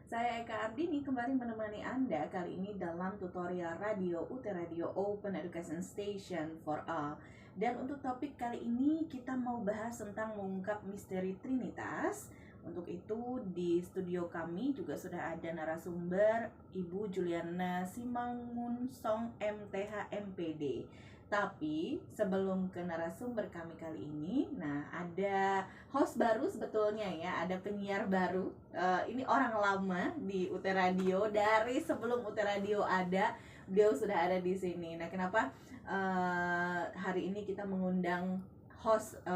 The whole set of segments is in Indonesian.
Saya Eka Ardini kembali menemani Anda kali ini dalam tutorial radio UT Radio Open Education Station for All. Dan untuk topik kali ini kita mau bahas tentang mengungkap misteri Trinitas. Untuk itu di studio kami juga sudah ada narasumber Ibu Juliana Simangunsong MTH MPD. Tapi sebelum ke narasumber kami kali ini, nah ada host baru sebetulnya ya, ada penyiar baru. Ini orang lama di UT Radio, dari sebelum UT Radio ada, beliau sudah ada di sini. Nah, kenapa hari ini kita mengundang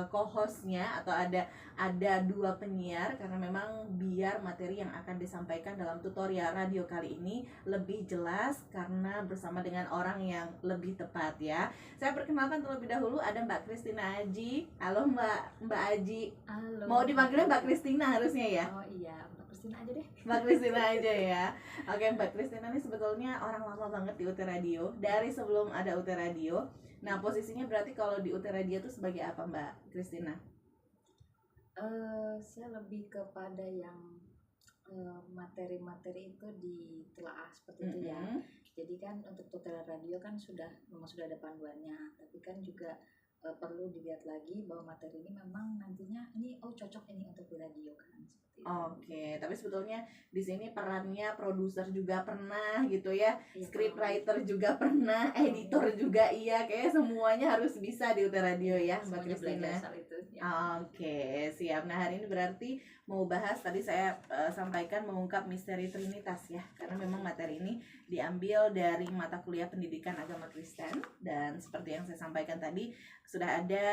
co-hostnya atau ada dua penyiar, karena memang biar materi yang akan disampaikan dalam tutorial radio kali ini lebih jelas karena bersama dengan orang yang lebih tepat ya. Saya perkenalkan terlebih dahulu ada Mbak Christina Aji. Halo Mbak Aji. Halo. Mau dipanggilnya Mbak Christina harusnya ya? Oh iya, Mbak Christina aja deh. Mbak Christina aja ya. Oke, Mbak Christina ini sebetulnya orang lama banget di UT Radio, dari sebelum ada UT Radio. Nah, posisinya berarti kalau di UT Radio itu sebagai apa Mbak Christina? Saya lebih kepada yang materi-materi itu ditelaah seperti itu ya. Jadi kan untuk tutorial radio kan memang sudah ada panduannya, tapi kan juga perlu dilihat lagi bahwa materi ini memang nantinya ini cocok ini untuk di radio kan seperti itu. Oke, tapi sebetulnya di sini perannya produser juga pernah gitu ya, Iya, scriptwriter juga pernah, editor juga iya, kayak semuanya harus bisa di UT Radio ya, Mbak semuanya Christina. belajar soal itu ya. Oke, siap. Nah, hari ini berarti mau bahas, tadi saya sampaikan mengungkap misteri Trinitas ya, karena memang materi ini diambil dari mata kuliah Pendidikan Agama Kristen, dan seperti yang saya sampaikan tadi sudah ada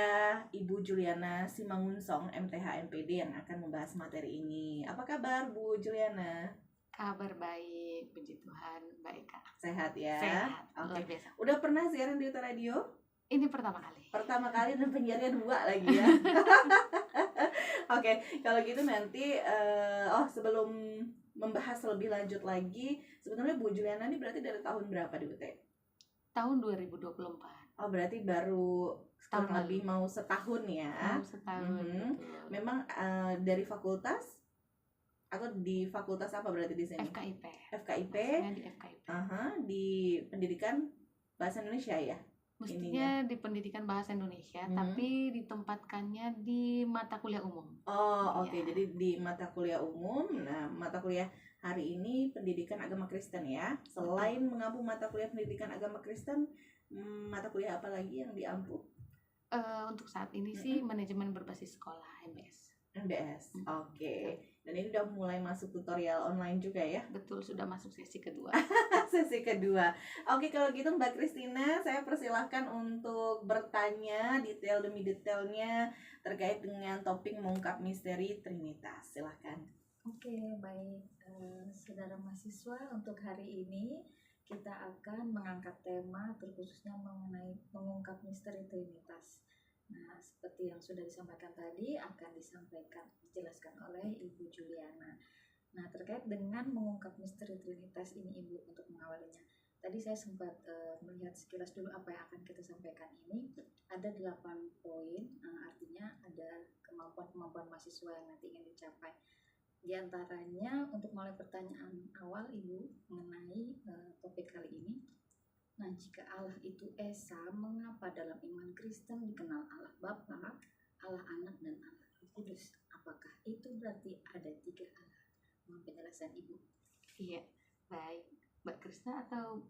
Ibu Juliana Simangunsong MTH MPD yang akan membahas materi ini. Apa kabar Bu Juliana? Kabar baik, puji Tuhan, Mbak Eka. Sehat ya? Sehat, Oke. luar biasa. Udah pernah siaran di UT Radio? Ini pertama kali. Pertama kali dan penyiarnya 2 lagi ya. Oke, kalau gitu nanti sebelum membahas lebih lanjut lagi, sebenarnya Bu Juliana ini berarti dari tahun berapa di UT? Tahun 2024. Oh, berarti baru kurang Tahun lebih mau setahun ya. Mau setahun. Betul. Memang dari fakultas atau di fakultas apa berarti di sini? FKIP. FKIP. Maksudnya di FKIP. Di Pendidikan Bahasa Indonesia ya. Mestinya di Pendidikan Bahasa Indonesia, tapi ditempatkannya di mata kuliah umum. Oh, oke. Iya. Jadi di mata kuliah umum. Nah, mata kuliah hari ini Pendidikan Agama Kristen ya. Selain mengampu mata kuliah Pendidikan Agama Kristen, mata kuliah apa lagi yang diampu? Untuk saat ini sih manajemen berbasis sekolah, MBS. MBS. Oke. Dan ini udah mulai masuk tutorial online juga ya. Betul, sudah masuk sesi kedua. Sesi kedua. Oke, kalau gitu Mbak Christina, saya persilahkan untuk bertanya detail demi detailnya terkait dengan topik mengungkap misteri Trinitas. Silahkan. Oke, baik. Saudara mahasiswa, untuk hari ini kita akan mengangkat tema terkhususnya mengenai mengungkap misteri Trinitas. Nah, seperti yang sudah disampaikan tadi, akan dijelaskan oleh Ibu Juliana. Nah, terkait dengan mengungkap misteri Trinitas ini, Ibu, untuk mengawalinya. Tadi saya sempat melihat sekilas dulu apa yang akan kita sampaikan ini. Ada 8 poin, artinya ada kemampuan-kemampuan mahasiswa yang nanti ingin dicapai. Di antaranya, untuk mulai pertanyaan awal Ibu mengenai topik kali ini. Nah, jika Allah itu Esa, mengapa dalam iman Kristen dikenal Allah Bapa, Allah Anak, dan Allah Roh Kudus? Apakah itu berarti ada 3 Allah? Mohon penjelasan Ibu. Iya, baik. Mbak Krisna atau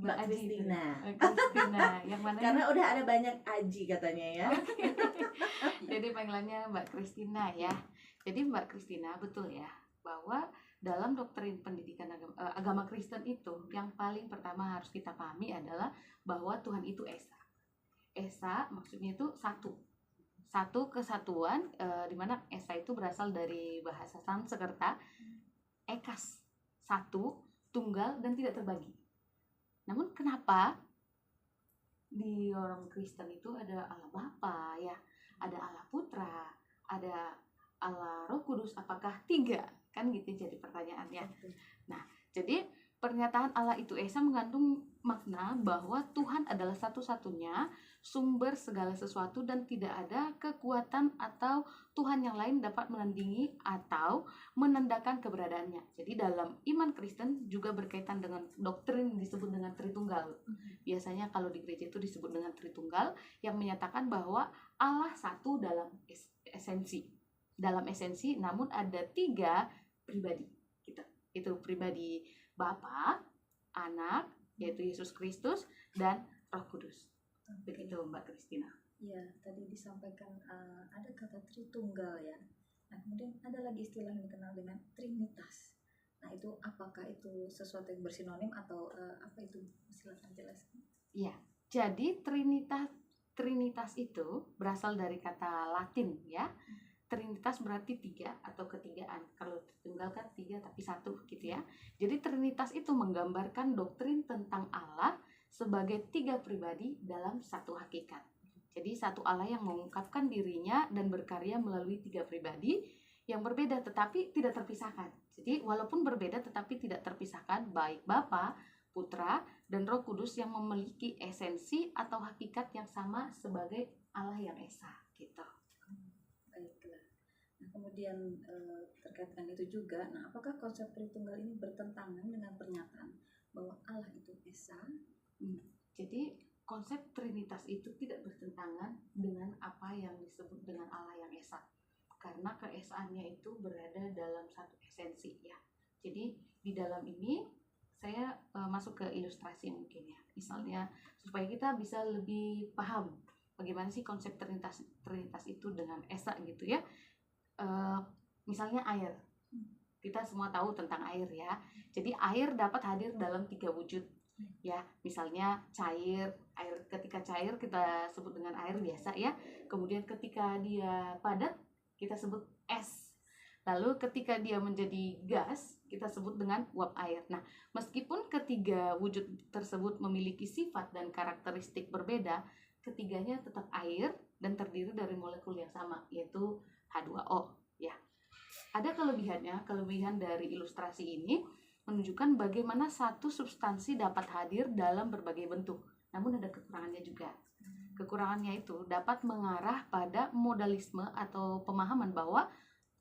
Mbak Aji? Christina. Christina, yang mana? Karena udah ada banyak Aji katanya ya. Jadi panggilannya Mbak Christina ya. Jadi Mbak Christina, betul ya, bahwa dalam doktrin pendidikan agama Kristen itu yang paling pertama harus kita pahami adalah bahwa Tuhan itu Esa. Esa maksudnya itu satu kesatuan, di mana Esa itu berasal dari bahasa Sanskerta, ekas, satu, tunggal, dan tidak terbagi. Namun kenapa di orang Kristen itu ada Allah Bapa ya, ada Allah Putra, ada Allah Roh Kudus, apakah 3? Kan gitu jadi pertanyaannya. Nah, jadi pernyataan Allah itu Esa mengandung makna bahwa Tuhan adalah satu-satunya sumber segala sesuatu dan tidak ada kekuatan atau Tuhan yang lain dapat menandingi atau menandakan keberadaannya. Jadi dalam iman Kristen juga berkaitan dengan doktrin yang disebut dengan Tritunggal. Biasanya kalau di gereja itu disebut dengan Tritunggal, yang menyatakan bahwa Allah satu dalam esensi. Dalam esensi, namun ada 3 pribadi. Gitu. Itu pribadi Bapa, Anak, yaitu Yesus Kristus, dan Roh Kudus. Begitu Mbak Christina. Ya, tadi disampaikan ada kata Tritunggal ya. Nah, kemudian ada lagi istilah yang dikenal dengan Trinitas. Nah, itu apakah itu sesuatu yang bersinonim atau apa itu? Silakan jelaskan. Iya, jadi Trinitas itu berasal dari kata Latin ya. Trinitas berarti 3 atau ketigaan. Kalau Tritunggal kan 3 tapi 1 gitu ya. Jadi Trinitas itu menggambarkan doktrin tentang Allah sebagai 3 pribadi dalam satu hakikat. Jadi satu Allah yang mengungkapkan dirinya dan berkarya melalui 3 pribadi yang berbeda tetapi tidak terpisahkan. Jadi walaupun berbeda tetapi tidak terpisahkan, baik Bapa, Putra, dan Roh Kudus yang memiliki esensi atau hakikat yang sama sebagai Allah yang Esa gitu. Baiklah. Nah, kemudian terkait dengan itu juga, nah apakah konsep Tritunggal ini bertentangan dengan pernyataan bahwa Allah itu Esa? Jadi konsep Trinitas itu tidak bertentangan dengan apa yang disebut dengan Allah yang Esa, karena keesaannya itu berada dalam satu esensi ya. Jadi di dalam ini saya masuk ke ilustrasi mungkin ya, misalnya supaya kita bisa lebih paham bagaimana sih konsep Trinitas itu dengan Esa gitu ya. Misalnya air, kita semua tahu tentang air ya. Jadi air dapat hadir dalam 3 wujud ya, misalnya cair. Air ketika cair kita sebut dengan air biasa ya. Kemudian ketika dia padat kita sebut es. Lalu ketika dia menjadi gas kita sebut dengan uap air. Nah, meskipun ketiga wujud tersebut memiliki sifat dan karakteristik berbeda, ketiganya tetap air dan terdiri dari molekul yang sama, yaitu H2O ya. Ada kelebihan dari ilustrasi ini menunjukkan bagaimana satu substansi dapat hadir dalam berbagai bentuk. Namun ada kekurangannya juga. Kekurangannya itu dapat mengarah pada modalisme atau pemahaman bahwa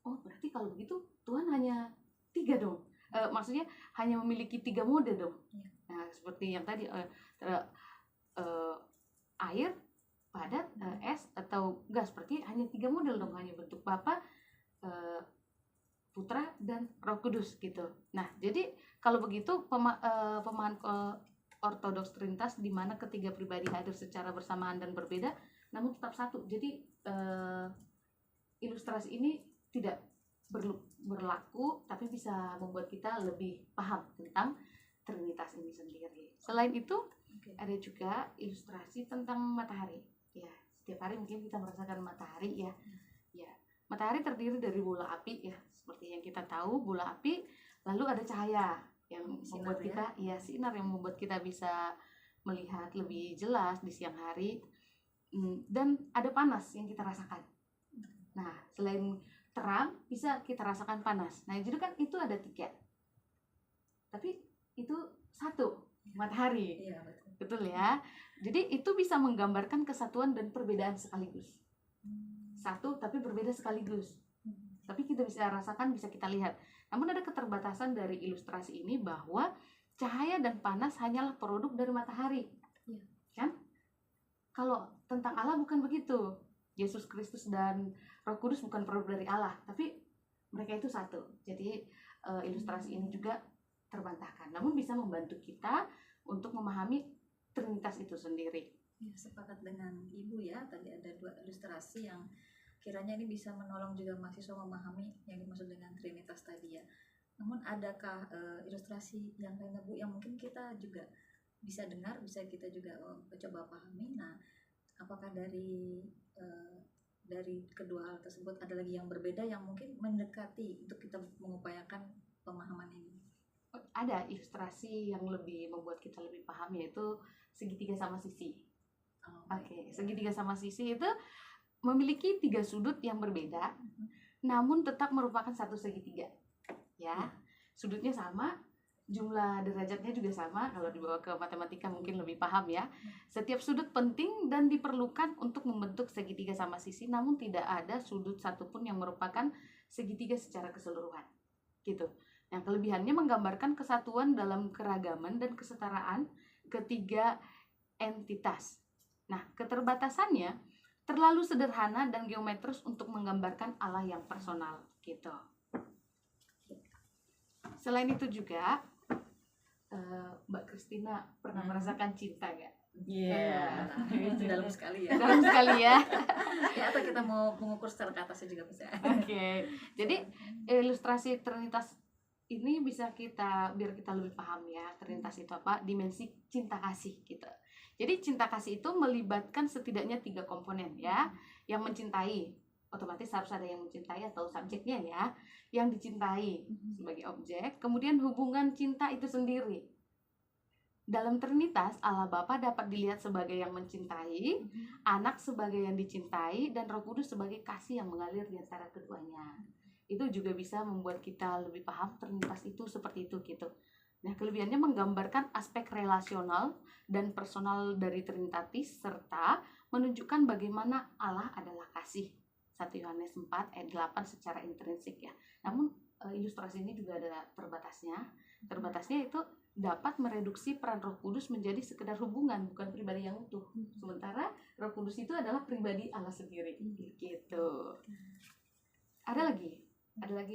oh berarti kalau begitu Tuhan hanya 3 dong. Maksudnya hanya memiliki 3 mode dong. Nah, seperti yang tadi air, padat, es atau gas, berarti hanya 3 model dong, hanya bentuk Bapa, Putra, dan Roh Kudus gitu. Nah, jadi kalau begitu pemahaman ortodoks Trinitas di mana ketiga pribadi hadir secara bersamaan dan berbeda namun tetap satu. Jadi ilustrasi ini tidak berlaku tapi bisa membuat kita lebih paham tentang Trinitas ini sendiri. Selain itu ada juga ilustrasi tentang matahari. Ya, setiap hari mungkin kita merasakan matahari ya. Ya, matahari terdiri dari bola api ya, seperti yang kita tahu bola api. Lalu ada cahaya yang membuat kita sinar yang membuat kita bisa melihat lebih jelas di siang hari. Dan ada panas yang kita rasakan. Nah, selain terang bisa kita rasakan panas. Nah, jadi kan itu ada 3. Tapi itu satu, matahari. Iya, betul. Betul ya. Jadi itu bisa menggambarkan kesatuan dan perbedaan sekaligus. Satu tapi berbeda sekaligus. Tapi kita bisa rasakan, bisa kita lihat. Namun ada keterbatasan dari ilustrasi ini bahwa cahaya dan panas hanyalah produk dari matahari. Kan? Kalau tentang Allah bukan begitu. Yesus Kristus dan Roh Kudus bukan produk dari Allah, tapi mereka itu satu. Jadi ilustrasi ini juga terbantahkan. Namun bisa membantu kita untuk memahami Trinitas itu sendiri. Ya, sepakat dengan Ibu ya. Tadi ada 2 ilustrasi yang kiranya ini bisa menolong juga mahasiswa memahami yang dimaksud dengan Trinitas tadi ya. Namun adakah ilustrasi yang lainnya Bu yang mungkin kita juga bisa dengar, bisa kita juga coba pahami? Nah, apakah dari kedua hal tersebut ada lagi yang berbeda yang mungkin mendekati untuk kita mengupayakan pemahaman ini? Ada ilustrasi yang lebih membuat kita lebih paham, yaitu segitiga sama sisi. Oke, segitiga sama sisi itu memiliki 3 sudut yang berbeda, namun tetap merupakan satu segitiga. Ya, sudutnya sama, jumlah derajatnya juga sama. Kalau dibawa ke matematika mungkin lebih paham ya. Setiap sudut penting dan diperlukan untuk membentuk segitiga sama sisi, namun tidak ada sudut satupun yang merupakan segitiga secara keseluruhan. Gitu. Nah, kelebihannya menggambarkan kesatuan dalam keragaman dan kesetaraan ketiga entitas. Nah, keterbatasannya terlalu sederhana dan geometris untuk menggambarkan Allah yang personal gitu. Selain itu juga Mbak Christina pernah merasakan cinta gak? Iya. Itu dalam sekali ya. Dalam sekali ya. Ya, atau kita mau mengukur secara ke atasnya juga bisa. Oke. Jadi ilustrasi Trinitas ini bisa biar kita lebih paham ya, Trinitas itu apa? Dimensi cinta kasih gitu. Jadi cinta kasih itu melibatkan setidaknya 3 komponen ya. Yang mencintai, otomatis harus ada yang mencintai atau subjeknya ya. Yang dicintai sebagai objek, kemudian hubungan cinta itu sendiri. Dalam Trinitas, Allah Bapa dapat dilihat sebagai yang mencintai, Anak sebagai yang dicintai, dan Roh Kudus sebagai kasih yang mengalir di antara keduanya. Itu juga bisa membuat kita lebih paham Trinitas itu seperti itu gitu. Nah, kelebihannya menggambarkan aspek relasional dan personal dari Trinitatis serta menunjukkan bagaimana Allah adalah kasih. 1 Yohanes 4 ayat 8 secara intrinsik ya. Namun ilustrasi ini juga ada terbatasnya. Terbatasnya itu dapat mereduksi peran Roh Kudus menjadi sekedar hubungan, bukan pribadi yang utuh. Sementara Roh Kudus itu adalah pribadi Allah sendiri. Gitu. Ada lagi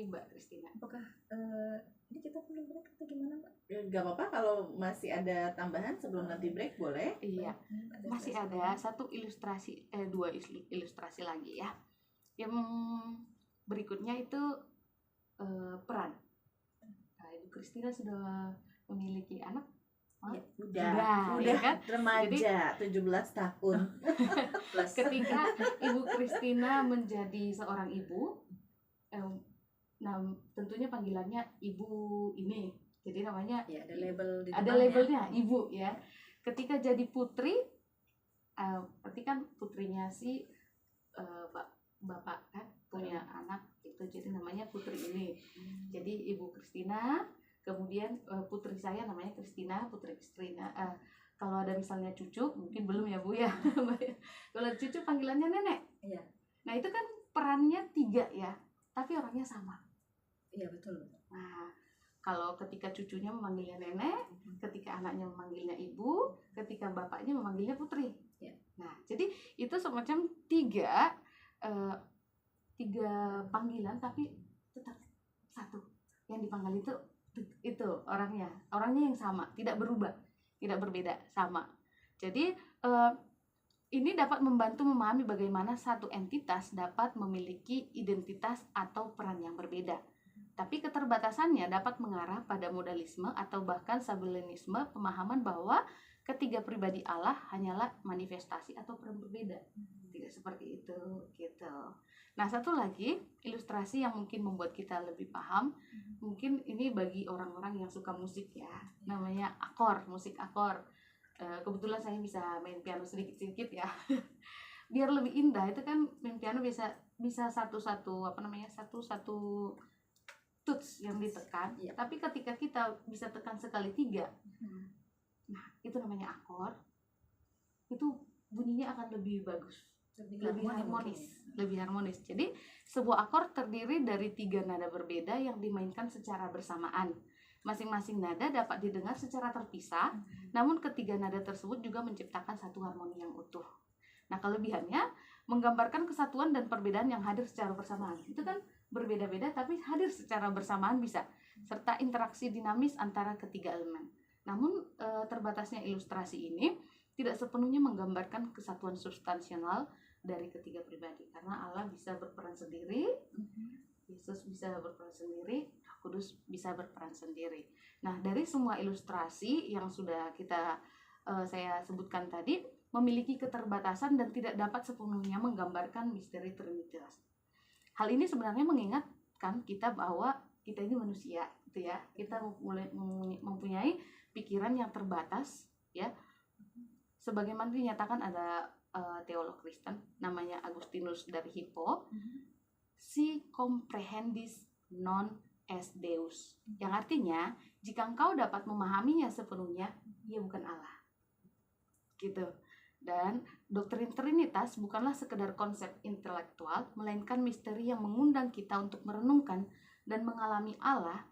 Mbak Christina. Apakah ini kita perlu break atau gimana, Mbak? Gak apa-apa kalau masih ada tambahan sebelum nanti break, boleh. Iya. Masih ada dua ilustrasi lagi ya. Yang berikutnya itu peran. Nah, Ibu Christina sudah memiliki anak? Ya, udah ya kan? Remaja. Jadi, 17 tahun. Ketika Ibu Christina menjadi seorang ibu, nah tentunya panggilannya ibu ini. Jadi namanya ya, ada labelnya ibu ya. Ketika jadi putri, berarti kan putrinya si bapak kan punya anak itu, jadi namanya putri ini. Jadi Ibu Christina, kemudian putri saya namanya Christina, putri Christina. Kalau ada misalnya cucu, mungkin belum ya Bu ya. Kalau cucu panggilannya nenek. Iya. Nah itu kan perannya 3 ya, tapi orangnya sama. Iya betul. Nah kalau ketika cucunya memanggilnya nenek, ketika anaknya memanggilnya ibu, ketika bapaknya memanggilnya putri. Ya. Nah jadi itu semacam 3 panggilan tapi tetap satu. Yang dipanggil itu orangnya yang sama, tidak berubah, tidak berbeda, sama. Jadi ini dapat membantu memahami bagaimana satu entitas dapat memiliki identitas atau peran yang berbeda. Tapi keterbatasannya dapat mengarah pada modalisme atau bahkan sabelinisme, pemahaman bahwa ketiga pribadi Allah hanyalah manifestasi atau peran berbeda. Tidak seperti itu gitu. Nah, satu lagi ilustrasi yang mungkin membuat kita lebih paham, mungkin ini bagi orang-orang yang suka musik ya, namanya musik akor. Kebetulan saya bisa main piano sedikit-sedikit ya. Biar lebih indah itu kan main piano bisa satu tuts yang ditekan, ya. Tapi ketika kita bisa tekan sekali 3, nah itu namanya akor. Itu bunyinya akan lebih bagus, lebih harmonis. Jadi sebuah akor terdiri dari 3 nada berbeda yang dimainkan secara bersamaan. Masing-masing nada dapat didengar secara terpisah, namun ketiga nada tersebut juga menciptakan satu harmoni yang utuh. Nah, kelebihannya menggambarkan kesatuan dan perbedaan yang hadir secara bersamaan. Itu kan berbeda-beda tapi hadir secara bersamaan bisa, serta interaksi dinamis antara ketiga elemen. Namun terbatasnya ilustrasi ini tidak sepenuhnya menggambarkan kesatuan substansial dari ketiga pribadi, karena Allah bisa berperan sendiri, Yesus bisa berperan sendiri, Kudus bisa berperan sendiri. Nah, dari semua ilustrasi yang sudah saya sebutkan tadi memiliki keterbatasan dan tidak dapat sepenuhnya menggambarkan misteri Trinitas. Hal ini sebenarnya mengingatkan kita bahwa kita ini manusia, gitu ya. Kita mempunyai pikiran yang terbatas, ya. Sebagaimana dinyatakan ada teolog Kristen namanya Agustinus dari Hippo, si comprehendis non est Deus, yang artinya Jika engkau dapat memahaminya sepenuhnya, ia bukan Allah. Gitu. Dan doktrin Trinitas bukanlah sekedar konsep intelektual, melainkan misteri yang mengundang kita untuk merenungkan dan mengalami Allah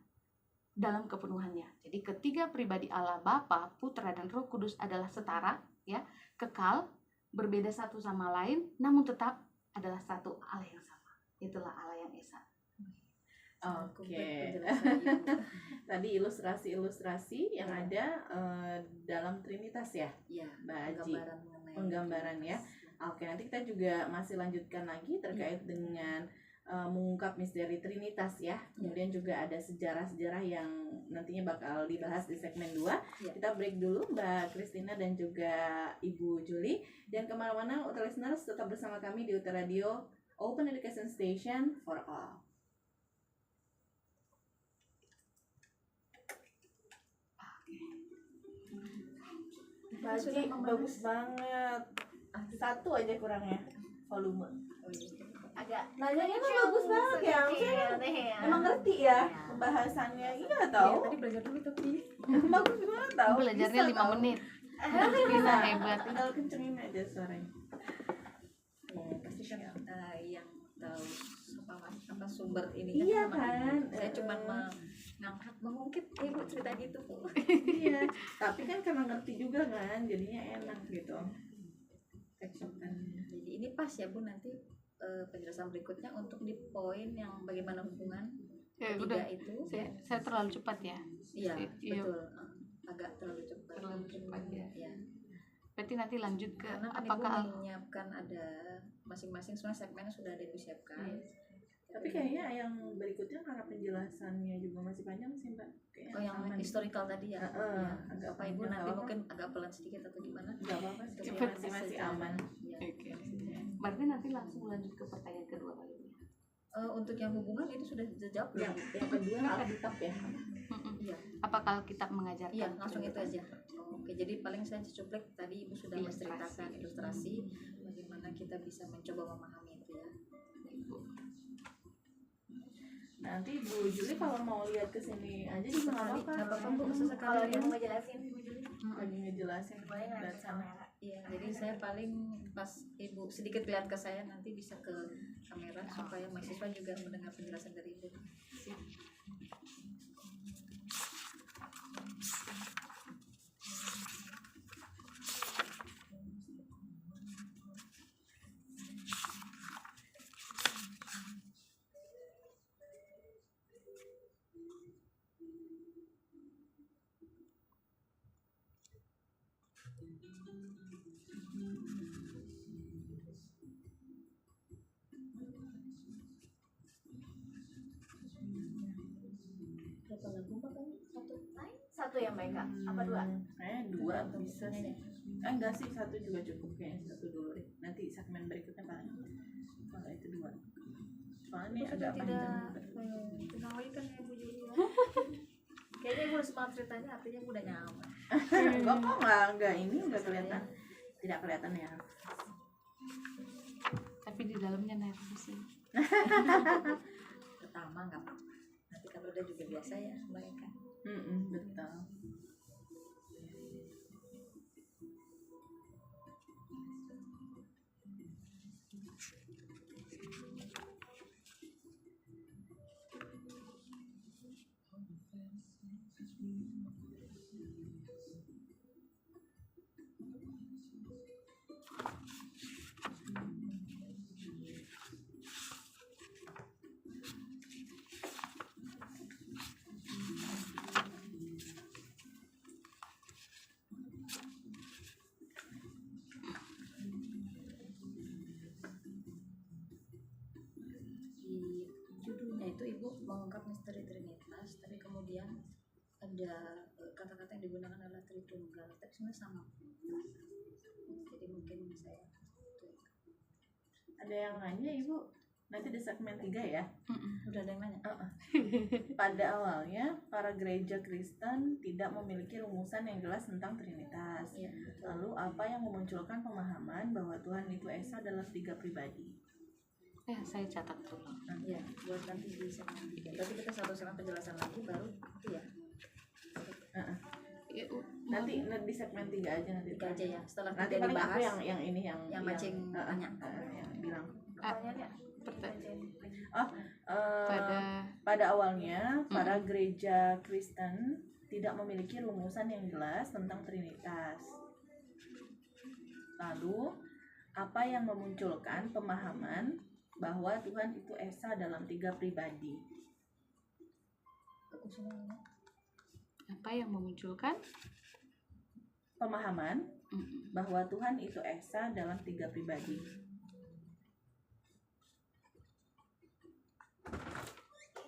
dalam kepenuhannya. Jadi ketiga pribadi Allah, Bapa, Putra, dan Roh Kudus adalah setara, ya, kekal, berbeda satu sama lain, namun tetap adalah satu Allah yang sama. Itulah Allah yang Esa. Oke. Tadi ilustrasi-ilustrasi yang ada dalam Trinitas ya, Ya, Mbak Aji. Penggambaran ya. Trinitas. Oke, nanti kita juga masih lanjutkan lagi terkait dengan mengungkap misteri Trinitas ya. Kemudian juga ada sejarah-sejarah yang nantinya bakal dibahas di segmen 2. Ya. Kita break dulu Mbak Christina dan juga Ibu Julie. Dan kemana-mana UT Listeners tetap bersama kami di UT Radio Open Education Station for All. Baji, bagus banget. Satu aja kurangnya volume. Agak Nanyanya kan bagus banget ya. Maksudnya emang ngerti ya pembahasannya. Iya tahu. Tadi belajar dulu tapi Bagus banget tahu. Belajarnya Bisa 5 tahu. menit. Bisa Hebat. Tinggal kencengin aja suaranya. pasti kan yang tahu apa sumber ini Iya sama kan? ibu. Saya cuma mengangkat mengungkit ibu cerita gitu. Iya. Tapi kan karena ngerti juga kan, jadinya enak gitu. Teksokannya. Jadi ini pas ya Bu nanti penjelasan berikutnya untuk di poin yang bagaimana hubungan Ya, ketiga udah. itu. Saya terlalu cepat ya. Iya, Iya. betul. Agak terlalu cepat. Terlalu cepat ya. Ya. Berarti nanti lanjut ke Karena kan apakah Ibu menyiapkan ada masing-masing sebenarnya segmennya sudah ada Ibu siapkan. Tapi kayaknya yang berikutnya karena penjelasannya juga masih panjang sih Mbak. Kayaknya Oh yang aman. historical tadi ya. Heeh, Ya. agak Bapak Ibu panjang, nanti nggak mungkin agak pelan sedikit atau gimana? Enggak apa-apa sih. Cepet. Masih sejarah. aman. Ya. Oke. Berarti nanti langsung lanjut ke pertanyaan kedua kali ini. Untuk yang hubungan itu sudah dijawab belum? Yang kedua Alkitab ya. Iya. Apakah kita mengajarkan? Iya, langsung itu aja. Oke, jadi paling saya cuplek tadi Ibu sudah Ilustrasi. menceritakan ilustrasi bagaimana kita bisa mencoba memahami itu ya. Nanti Bu Juli kalau mau lihat ke sini aja juga nggak apa-apa. Nggak apa-apa, Bu. Sesekali kalau dia ya. mau ngejelasin Bu Juli Lagi ngejelasin boleh nggak lihat ke sana. kamera? Iya, jadi saya paling pas Ibu sedikit lihat ke saya nanti bisa ke kamera supaya mahasiswa juga mendengar penjelasan dari Ibu. Berapa lagu Mbak kan? Satu yang baik Kak, apa dua? Kayaknya dua bisa sih. Enggak sih, satu juga cukup kayaknya, satu dulu deh. Nanti segmen berikutnya paling kalau itu dua. Soalnya ini agak panjang. Tenang lagi kan ya Bu Juli ya. Kayaknya Ibu udah semangat ceritanya artinya Ibu udah nyaman. Enggak kok, enggak ini enggak kelihatan. Tidak kelihatan ya. Tapi di dalamnya nervous sih. Pertama nggak apa-apa. Nanti kalau udah juga biasa ya mereka. Betul. Di judulnya itu Ibu mengungkap misteri Trinitas, tapi kemudian ada kata-kata yang digunakan adalah Tritunggal, tapi sebenarnya sama. Jadi mungkin saya Ada yang nanya Ibu, nanti di segmen 3 ya. udah ada yang nanya. Pada awalnya, para gereja Kristen tidak memiliki rumusan yang jelas tentang Trinitas. Iya, betul. Lalu apa yang memunculkan pemahaman bahwa Tuhan itu Esa adalah 3 pribadi? Ya, saya catat dulu. Iya, buat nanti di segmen 3. Berarti kita satu segmen penjelasan lagi baru itu ya. Nanti di segmen 3 aja nanti. Tiga aja ya. Setelah Nanti tiga paling aku dibahas, yang ini yang mancing tanya. yang bilang. Pertanyaannya Pada awalnya para gereja Kristen tidak memiliki rumusan yang jelas tentang Trinitas. Lalu, apa yang memunculkan pemahaman bahwa Tuhan itu esa dalam 3 pribadi? Apa yang memunculkan Pemahaman bahwa Tuhan itu esa dalam 3 pribadi.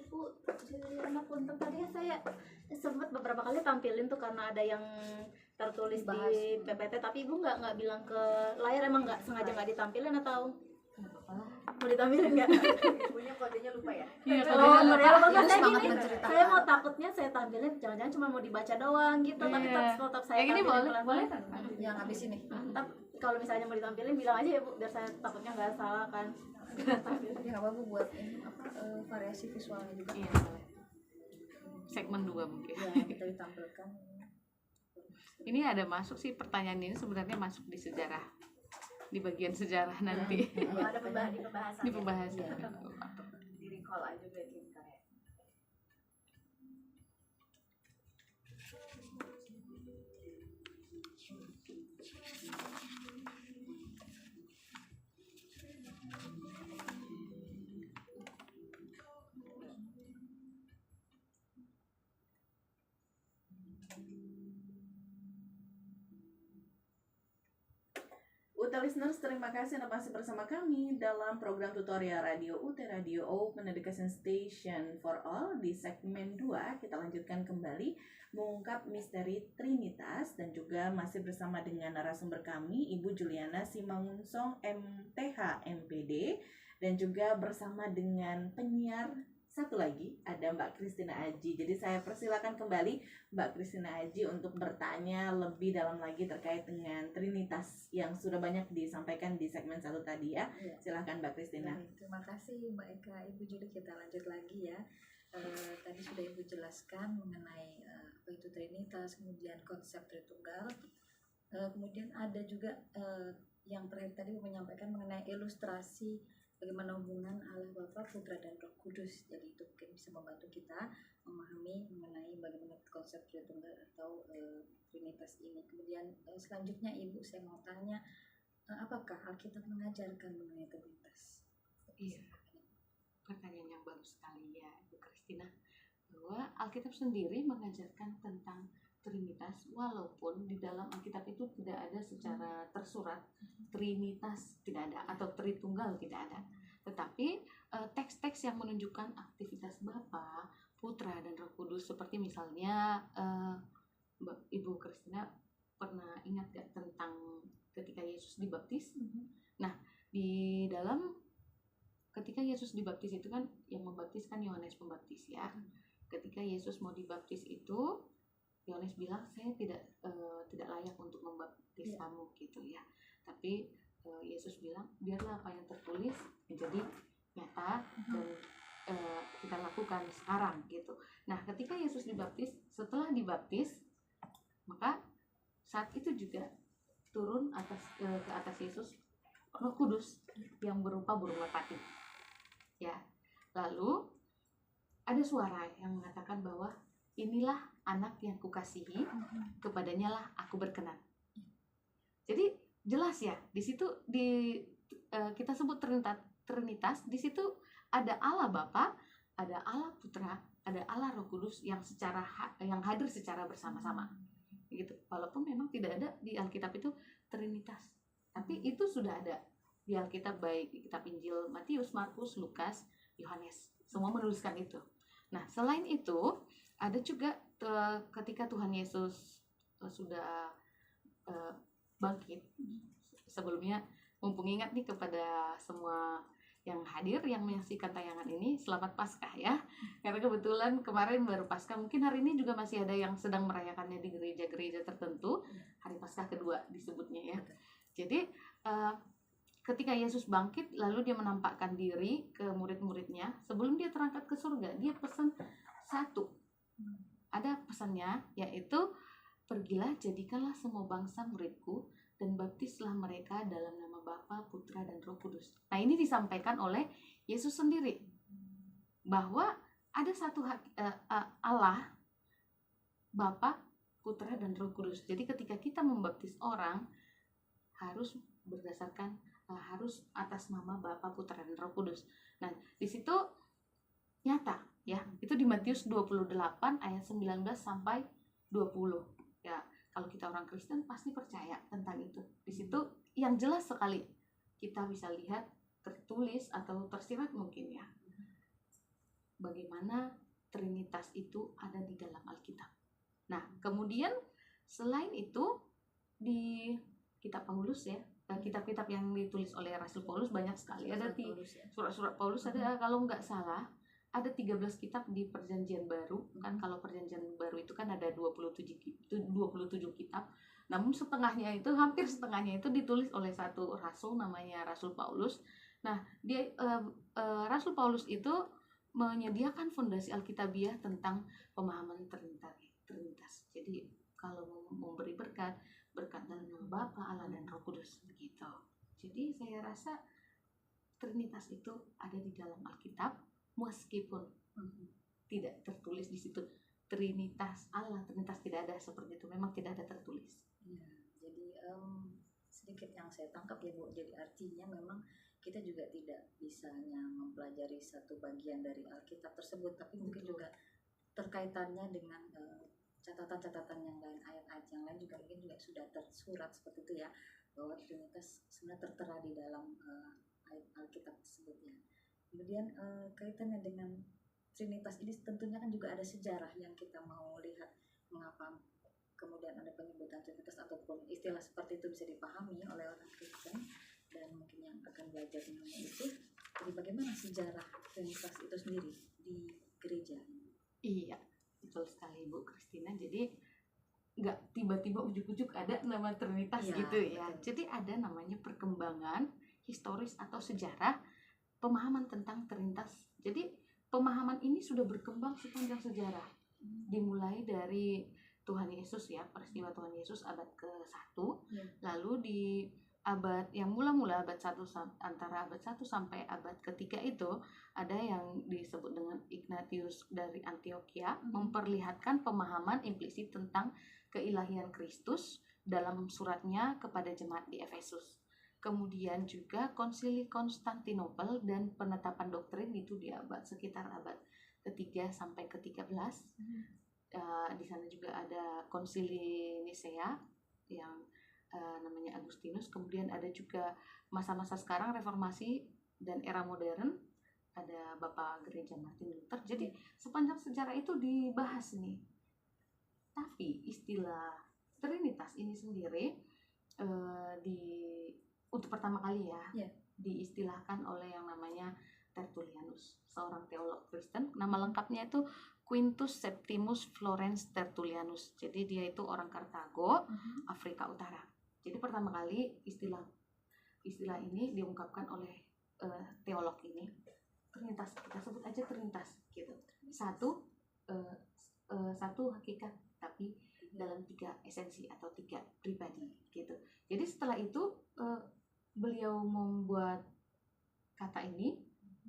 Ibu, anak punten tadi saya sempat beberapa kali tampilin tuh karena ada yang tertulis Bahas. di PPT, tapi ibu nggak bilang ke layar, emang nggak sengaja nggak ditampilin atau mau ditampilin nggak? Punya kodenya lupa ya? Iya, Oh, kodenya Maria, lupa. bagus Ibu saya semangat gini. menceritakan. Saya mau takutnya saya tampilin, jangan-jangan cuma mau dibaca doang gitu, tapi Iya. tetap saya Yang ini tampilin boleh pelan-pelan. Yang habis ini. Tapi kalau misalnya mau ditampilin bilang aja ya Bu, biar saya takutnya nggak salah kan. Jadi nggak apa-apa buat ini variasi visualnya juga. Iya, boleh. Segmen 2 mungkin. Ya, kita ditampilkan. Ini ada masuk sih, pertanyaan ini sebenarnya masuk di sejarah, di bagian sejarah nanti. Iya, Ada di pembahasan. Di pembahasan. Di recall aja berarti ntar ya. UT Listeners, terima kasih Anda masih bersama kami dalam program tutorial radio UT Radio Open Education Station for All. Di segmen 2 kita lanjutkan kembali mengungkap misteri Trinitas dan juga masih bersama dengan narasumber kami Ibu Juliana Simangunsong MTH MPD, dan juga bersama dengan penyiar satu lagi ada Mbak Christina Aji. Jadi saya persilakan kembali Mbak Christina Aji untuk bertanya lebih dalam lagi terkait dengan Trinitas yang sudah banyak disampaikan di segmen 1 tadi ya. Iya. Silahkan Mbak Christina. Baik, terima kasih Mbak Eka, Ibu Juli. Kita lanjut lagi ya. Tadi sudah Ibu jelaskan mengenai apa itu Trinitas, kemudian konsep Tritunggal. Kemudian ada juga yang terakhir tadi menyampaikan mengenai ilustrasi bagaimana hubungan Allah Bapa, Putra dan Roh Kudus. Jadi itu mungkin bisa membantu kita memahami mengenai bagaimana konsep Tritunggal atau Trinitas ini. Kemudian selanjutnya Ibu, saya mau tanya, apakah Alkitab mengajarkan mengenai Trinitas? Iya. Pertanyaan yang bagus sekali ya Ibu Christina, bahwa Alkitab sendiri mengajarkan tentang Trinitas, walaupun di dalam Alkitab itu tidak ada secara tersurat Trinitas, tidak ada, atau Tritunggal tidak ada. Tetapi teks-teks yang menunjukkan aktivitas Bapa, Putra dan Roh Kudus, seperti misalnya Ibu Christina pernah ingat gak tentang ketika Yesus dibaptis? Nah, di dalam ketika Yesus dibaptis itu kan yang membaptis kan Yohanes Pembaptis ya. Ketika Yesus mau dibaptis itu Yohanes bilang, saya tidak layak untuk membaptis kamu gitu ya. Tapi Yesus bilang, biarlah apa yang tertulis menjadi nyata dan kita lakukan sekarang gitu. Nah, ketika Yesus dibaptis, setelah dibaptis, maka saat itu juga turun ke atas Yesus Roh Kudus yang berupa burung merpati. Ya. Lalu ada suara yang mengatakan bahwa inilah anak yang kukasihi, kepadanya lah aku berkenan. Jadi jelas ya, di situ kita sebut Trinitas, di situ ada Allah Bapa, ada Allah Putra, ada Allah Roh Kudus yang yang hadir secara bersama-sama. Gitu. Walaupun memang tidak ada di Alkitab itu Trinitas, tapi itu sudah ada di Alkitab, baik di kitab Injil Matius, Markus, Lukas, Yohanes, semua menuliskan itu. Nah, selain itu ada juga ketika Tuhan Yesus sudah bangkit. Sebelumnya, mumpung ingat nih kepada semua yang hadir, yang menyaksikan tayangan ini, selamat Paskah ya. Karena kebetulan kemarin baru Paskah, mungkin hari ini juga masih ada yang sedang merayakannya di gereja-gereja tertentu, hari Paskah kedua disebutnya ya. Jadi ketika Yesus bangkit, lalu dia menampakkan diri ke murid-muridnya. Sebelum dia terangkat ke surga, dia pesan satu. Ada pesannya, yaitu pergilah jadikanlah semua bangsa muridku dan baptislah mereka dalam nama Bapa, Putra, dan Roh Kudus. Nah, ini disampaikan oleh Yesus sendiri bahwa ada satu Allah, Bapa, Putra, dan Roh Kudus. Jadi ketika kita membaptis orang harus berdasarkan harus atas nama Bapa, Putra, dan Roh Kudus. Nah, di situ nyata ya. Itu di Matius 28 ayat 19 sampai 20. Ya, kalau kita orang Kristen pasti percaya tentang itu. Di situ yang jelas sekali kita bisa lihat tertulis atau tersirat mungkin ya. Bagaimana Trinitas itu ada di dalam Alkitab. Nah, kemudian selain itu di kitab Paulus ya, kitab-kitab yang ditulis oleh Rasul Paulus banyak sekali. Ada di surat-surat Paulus ada, kalau nggak salah ada 13 kitab di Perjanjian Baru. Kan kalau Perjanjian Baru itu kan ada 27 kitab. Namun hampir setengahnya itu ditulis oleh satu rasul namanya Rasul Paulus. Nah, dia Rasul Paulus itu menyediakan fondasi Alkitabiah tentang pemahaman Trinitas. Jadi kalau mau memberi berkat dalam nama Bapa, Allah, dan Roh Kudus begitu. Jadi saya rasa Trinitas itu ada di dalam Alkitab meskipun tidak tertulis di situ Trinitas Allah, Trinitas tidak ada seperti itu, memang tidak ada tertulis. Ya, jadi sedikit yang saya tangkap ya Bu, jadi artinya memang kita juga tidak bisa hanya mempelajari satu bagian dari Alkitab tersebut, tapi mungkin juga terkaitannya dengan catatan-catatan yang lain, ayat-ayat yang lain juga mungkin juga sudah tersurat seperti itu ya, bahwa Trinitas sebenarnya tertera di dalam ayat Alkitab tersebut ya. Kemudian kaitannya dengan Trinitas ini tentunya kan juga ada sejarah yang kita mau lihat mengapa kemudian ada penyebutan Trinitas ataupun istilah seperti itu bisa dipahami oleh orang Kristen dan mungkin yang akan belajar mengenai itu. Jadi bagaimana sejarah Trinitas itu sendiri di gereja? Iya, betul sekali Bu Christina. Jadi nggak tiba-tiba ujuk-ujuk ada nama Trinitas Ya, gitu ya. betul. Jadi ada namanya perkembangan historis atau sejarah pemahaman tentang Trinitas. Jadi pemahaman ini sudah berkembang sepanjang sejarah. Dimulai dari Tuhan Yesus ya, peristiwa Tuhan Yesus abad ke-1. Ya. Lalu di abad yang mula-mula abad 1 antara abad 1 sampai abad ke-3 itu ada yang disebut dengan Ignatius dari Antioquia memperlihatkan pemahaman implisit tentang keilahian Kristus dalam suratnya kepada jemaat di Efesus. Kemudian juga Konsili Konstantinopel dan penetapan doktrin itu di sekitar abad ke-3 sampai ke-13. Di sana juga ada Konsili Nisea yang namanya Agustinus. Kemudian ada juga masa-masa sekarang reformasi dan era modern, ada Bapak Gereja Martin Luther. Jadi sepanjang sejarah itu dibahas nih. Tapi istilah Trinitas ini sendiri untuk pertama kali ya diistilahkan oleh yang namanya Tertullianus, seorang teolog Kristen. Nama lengkapnya itu Quintus Septimus Florence Tertullianus. Jadi dia itu orang Kartago, Afrika Utara. Jadi pertama kali istilah ini diungkapkan oleh teolog ini. Trinitas, kita sebut aja Trinitas gitu. Satu hakikat tapi dalam 3 esensi atau 3 pribadi gitu. Jadi setelah itu beliau membuat kata ini,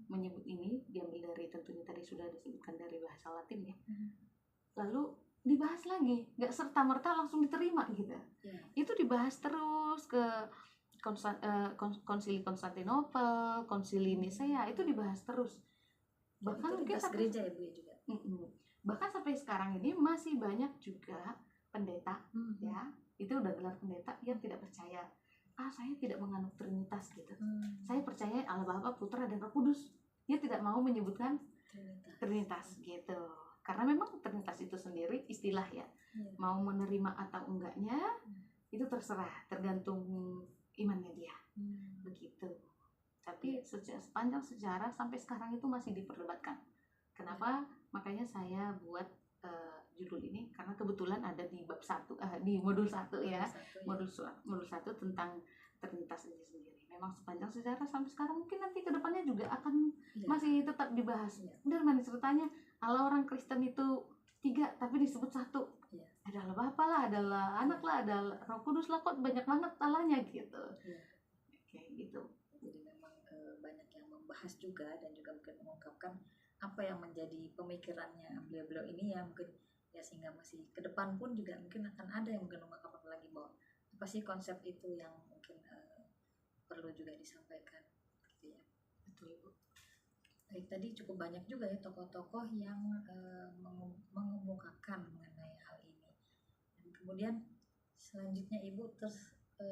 menyebut ini diambil dari, tentunya tadi sudah disebutkan dari bahasa Latin ya. Lalu dibahas lagi, nggak serta-merta langsung diterima gitu. Itu dibahas terus ke Konsili Konstantinopel, Konsili Nisea, itu dibahas terus. Bahkan mungkin gereja ya Bu juga. Bahkan sampai sekarang ini masih banyak juga pendeta ya, itu udah gelar pendeta yang tidak percaya. Saya tidak menganut Trinitas gitu. Saya percaya Allah Bapa, Putra, dan Roh Kudus. Dia tidak mau menyebutkan Trinitas gitu. Karena memang Trinitas itu sendiri istilah ya. Mau menerima atau enggaknya itu terserah, tergantung imannya dia. Begitu. Tapi sepanjang sejarah sampai sekarang itu masih diperdebatkan. Kenapa? Makanya saya buat judul ini karena kebetulan ada di bab 1 di modul 1 ya. Modul 1 tentang Trinitas ini sendiri. Memang sepanjang sejarah sampai sekarang, mungkin nanti ke depannya juga akan masih tetap dibahas. Udah mana ceritanya Allah orang Kristen itu 3 tapi disebut 1. Ada Allah Bapa lah, adalah anak lah, ada Roh Kudus lah, kok banyak banget Allahnya gitu. Iya. Kayak gitu. Jadi memang banyak yang membahas juga dan juga mungkin mengungkapkan apa yang menjadi pemikirannya beliau-beliau ini ya, mungkin ya, sehingga masih ke depan pun juga mungkin akan ada yang mungkin mengungkapkan lagi bahwa apa sih konsep itu yang mungkin perlu juga disampaikan gitu ya. Betul, Bu. Baik, tadi cukup banyak juga ya tokoh-tokoh yang mengemukakan mengenai hal ini. Dan kemudian selanjutnya Ibu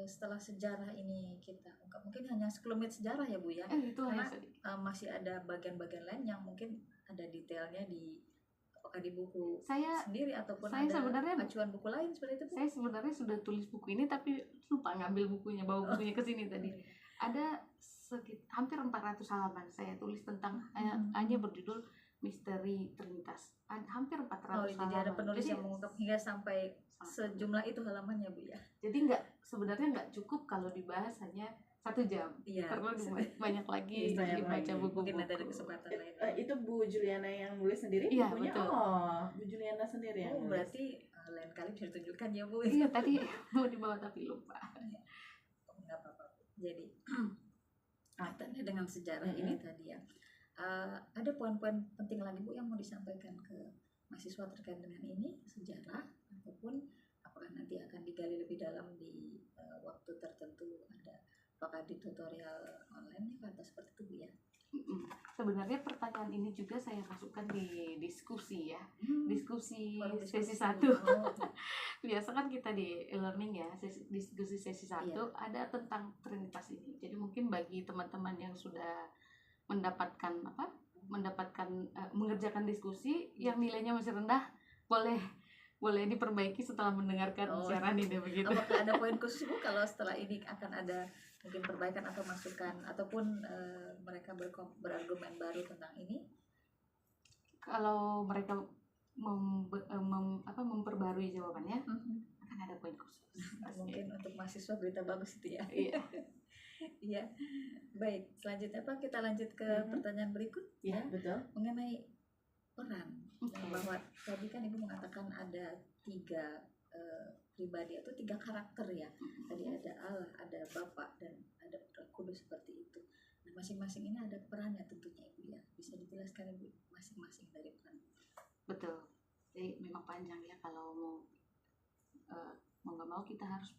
setelah sejarah ini kita ungkap, mungkin hanya sekelumit sejarah ya Bu ya, Itu karena hanya sedikit. masih ada bagian-bagian lain yang mungkin ada detailnya apakah di buku Saya sendiri ataupun saya ada sebenarnya acuan buku lain seperti itu Bu? saya sebenarnya sudah tulis buku ini tapi lupa ngambil bukunya, bawa bukunya ke sini tadi. Ada hampir 400 halaman saya tulis tentang hanya berjudul Misteri Trinitas. Hampir 400 Oh, jadi halaman. ada penulis Jadi yang mengungkap hingga sampai sejumlah itu halamannya Bu ya? Jadi sebenarnya nggak cukup kalau dibahas hanya 1 jam. Iya. Perlu banyak lagi Banyak dibaca lagi. buku-buku. Mungkin ada kesempatan lain. Itu Bu Juliana yang nulis sendiri Iya, bukunya? betul. Oh, Bu Juliana sendiri yang Oh, nulis. berarti lain kali bisa ditunjukkan ya Bu. Iya, tadi mau dibawa tapi lupa. Nggak apa-apa Bu. Jadi kaitannya dengan sejarah ini tadi ya, ada poin-poin penting lagi Bu yang mau disampaikan ke mahasiswa terkait dengan ini sejarah, ataupun apakah nanti akan digali lebih dalam di waktu tertentu, apakah di tutorial online atau seperti itu Bu ya? Sebenarnya pertanyaan ini juga saya masukkan di diskusi ya, diskusi Baru sesi diskusi. 1. Oh, Biasa kan kita di e-learning ya, diskusi sesi 1 Iya. ada tentang Trinitas ini. Jadi mungkin bagi teman-teman yang sudah mendapatkan mengerjakan diskusi yang nilainya masih rendah, boleh diperbaiki setelah mendengarkan Oh. siaran ini begitu. apakah ada poin khusus Bu kalau setelah ini akan ada mungkin perbaikan atau masukan, ataupun mereka berargumen baru tentang ini? Kalau mereka memperbarui jawabannya, akan ada poin khusus. Mungkin untuk mahasiswa berita bagus itu ya. Iya. Iya. Baik, selanjutnya Pak, kita lanjut ke pertanyaan berikut Iya, betul. mengenai peran. Oke. Bahwa tadi kan Ibu mengatakan ada 3 pribadi atau 3 karakter ya. Tadi ada Allah, ada Bapa, dan ada Roh Kudus seperti itu. Nah, masing-masing ini ada perannya tentunya Ibu ya. Bisa dijelaskan Ibu masing-masing dari peran. Betul. Jadi memang panjang ya kalau mau nggak mau kita harus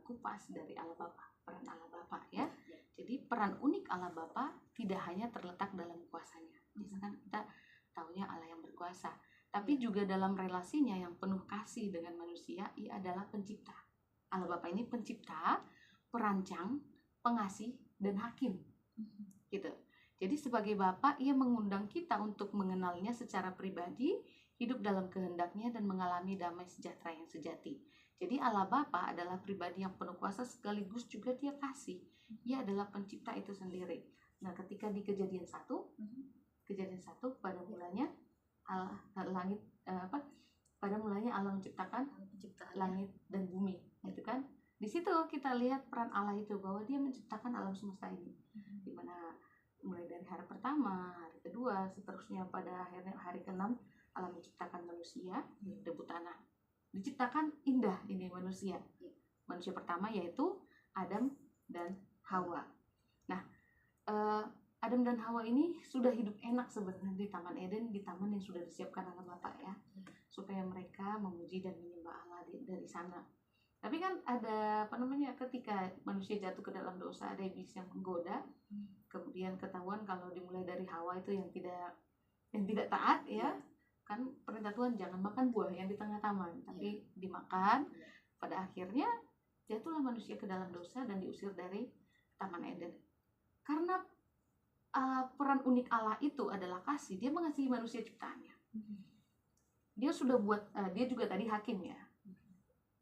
kupas dari Allah Bapa, peran Allah Bapa ya. Jadi peran unik Allah Bapa tidak hanya terletak dalam kuasanya. Misalkan kita taunya Allah yang berkuasa, tapi juga dalam relasinya yang penuh kasih dengan manusia, ia adalah pencipta. Allah Bapa ini pencipta, perancang, pengasih, dan hakim. Gitu. Jadi sebagai Bapa, ia mengundang kita untuk mengenalnya secara pribadi, hidup dalam kehendaknya, dan mengalami damai sejahtera yang sejati. Jadi Allah Bapa adalah pribadi yang penuh kuasa sekaligus juga dia kasih. Ia adalah pencipta itu sendiri. Nah, ketika di Kejadian 1 pada mulanya pada mulanya Allah menciptakan Penciptaan langit dan bumi, gitu kan? Di situ kita lihat peran Allah itu bahwa dia menciptakan alam semesta ini. Di mana mulai dari hari pertama, hari kedua, seterusnya pada akhirnya hari ke-6 Allah menciptakan manusia, debu tanah. Diciptakan indah ini manusia. Manusia pertama yaitu Adam dan Hawa. Nah, Adam dan Hawa ini sudah hidup enak sebenarnya di Taman Eden, di taman yang sudah disiapkan Allah Bapa ya, supaya mereka memuji dan menyembah Allah dari sana. Tapi kan ada ketika manusia jatuh ke dalam dosa, ada iblis yang menggoda, kemudian ketahuan kalau dimulai dari Hawa itu yang tidak taat ya, kan perintah Tuhan jangan makan buah yang di tengah taman, tapi dimakan. Pada akhirnya jatuhlah manusia ke dalam dosa dan diusir dari Taman Eden. Karena peran unik Allah itu adalah kasih, dia mengasihi manusia ciptaannya. Dia sudah dia juga tadi hakim ya.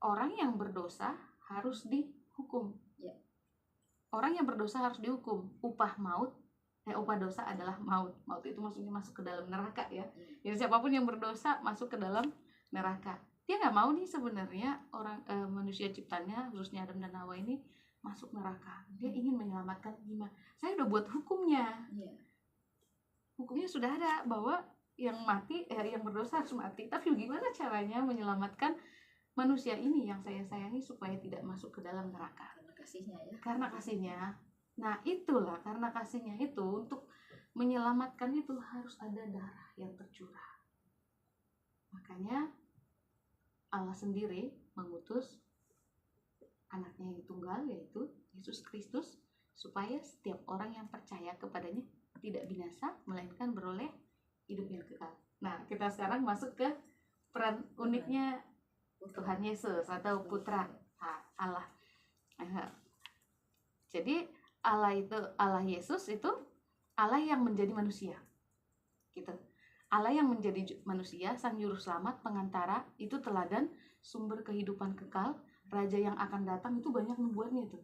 Orang yang berdosa harus dihukum. Orang yang berdosa harus dihukum. Upah dosa adalah maut. Maut itu maksudnya masuk ke dalam neraka ya. Jadi siapapun yang berdosa masuk ke dalam neraka. Dia nggak mau nih sebenarnya manusia ciptaannya, khususnya Adam dan Hawa ini masuk neraka. Dia ingin menyelamatkan gimana? Saya udah buat hukumnya. Hukumnya sudah ada bahwa yang berdosa harus mati. Tapi gimana caranya menyelamatkan manusia ini yang saya sayangi supaya tidak masuk ke dalam neraka Karena kasihnya ya. karena kasihnya. Nah itulah karena kasihnya itu, untuk menyelamatkan itu harus ada darah yang tercurah. Makanya Allah sendiri mengutus anaknya yang tunggal, yaitu Yesus Kristus, supaya setiap orang yang percaya kepadanya tidak binasa, melainkan beroleh hidup yang kekal. Nah, kita sekarang masuk ke peran uniknya Tuhan Yesus atau Putra Allah. Jadi Allah Yesus itu Allah yang menjadi manusia, gitu. Allah yang menjadi manusia, sang juru selamat, pengantara, itu teladan, sumber kehidupan kekal, raja yang akan datang, itu banyak membuatnya itu.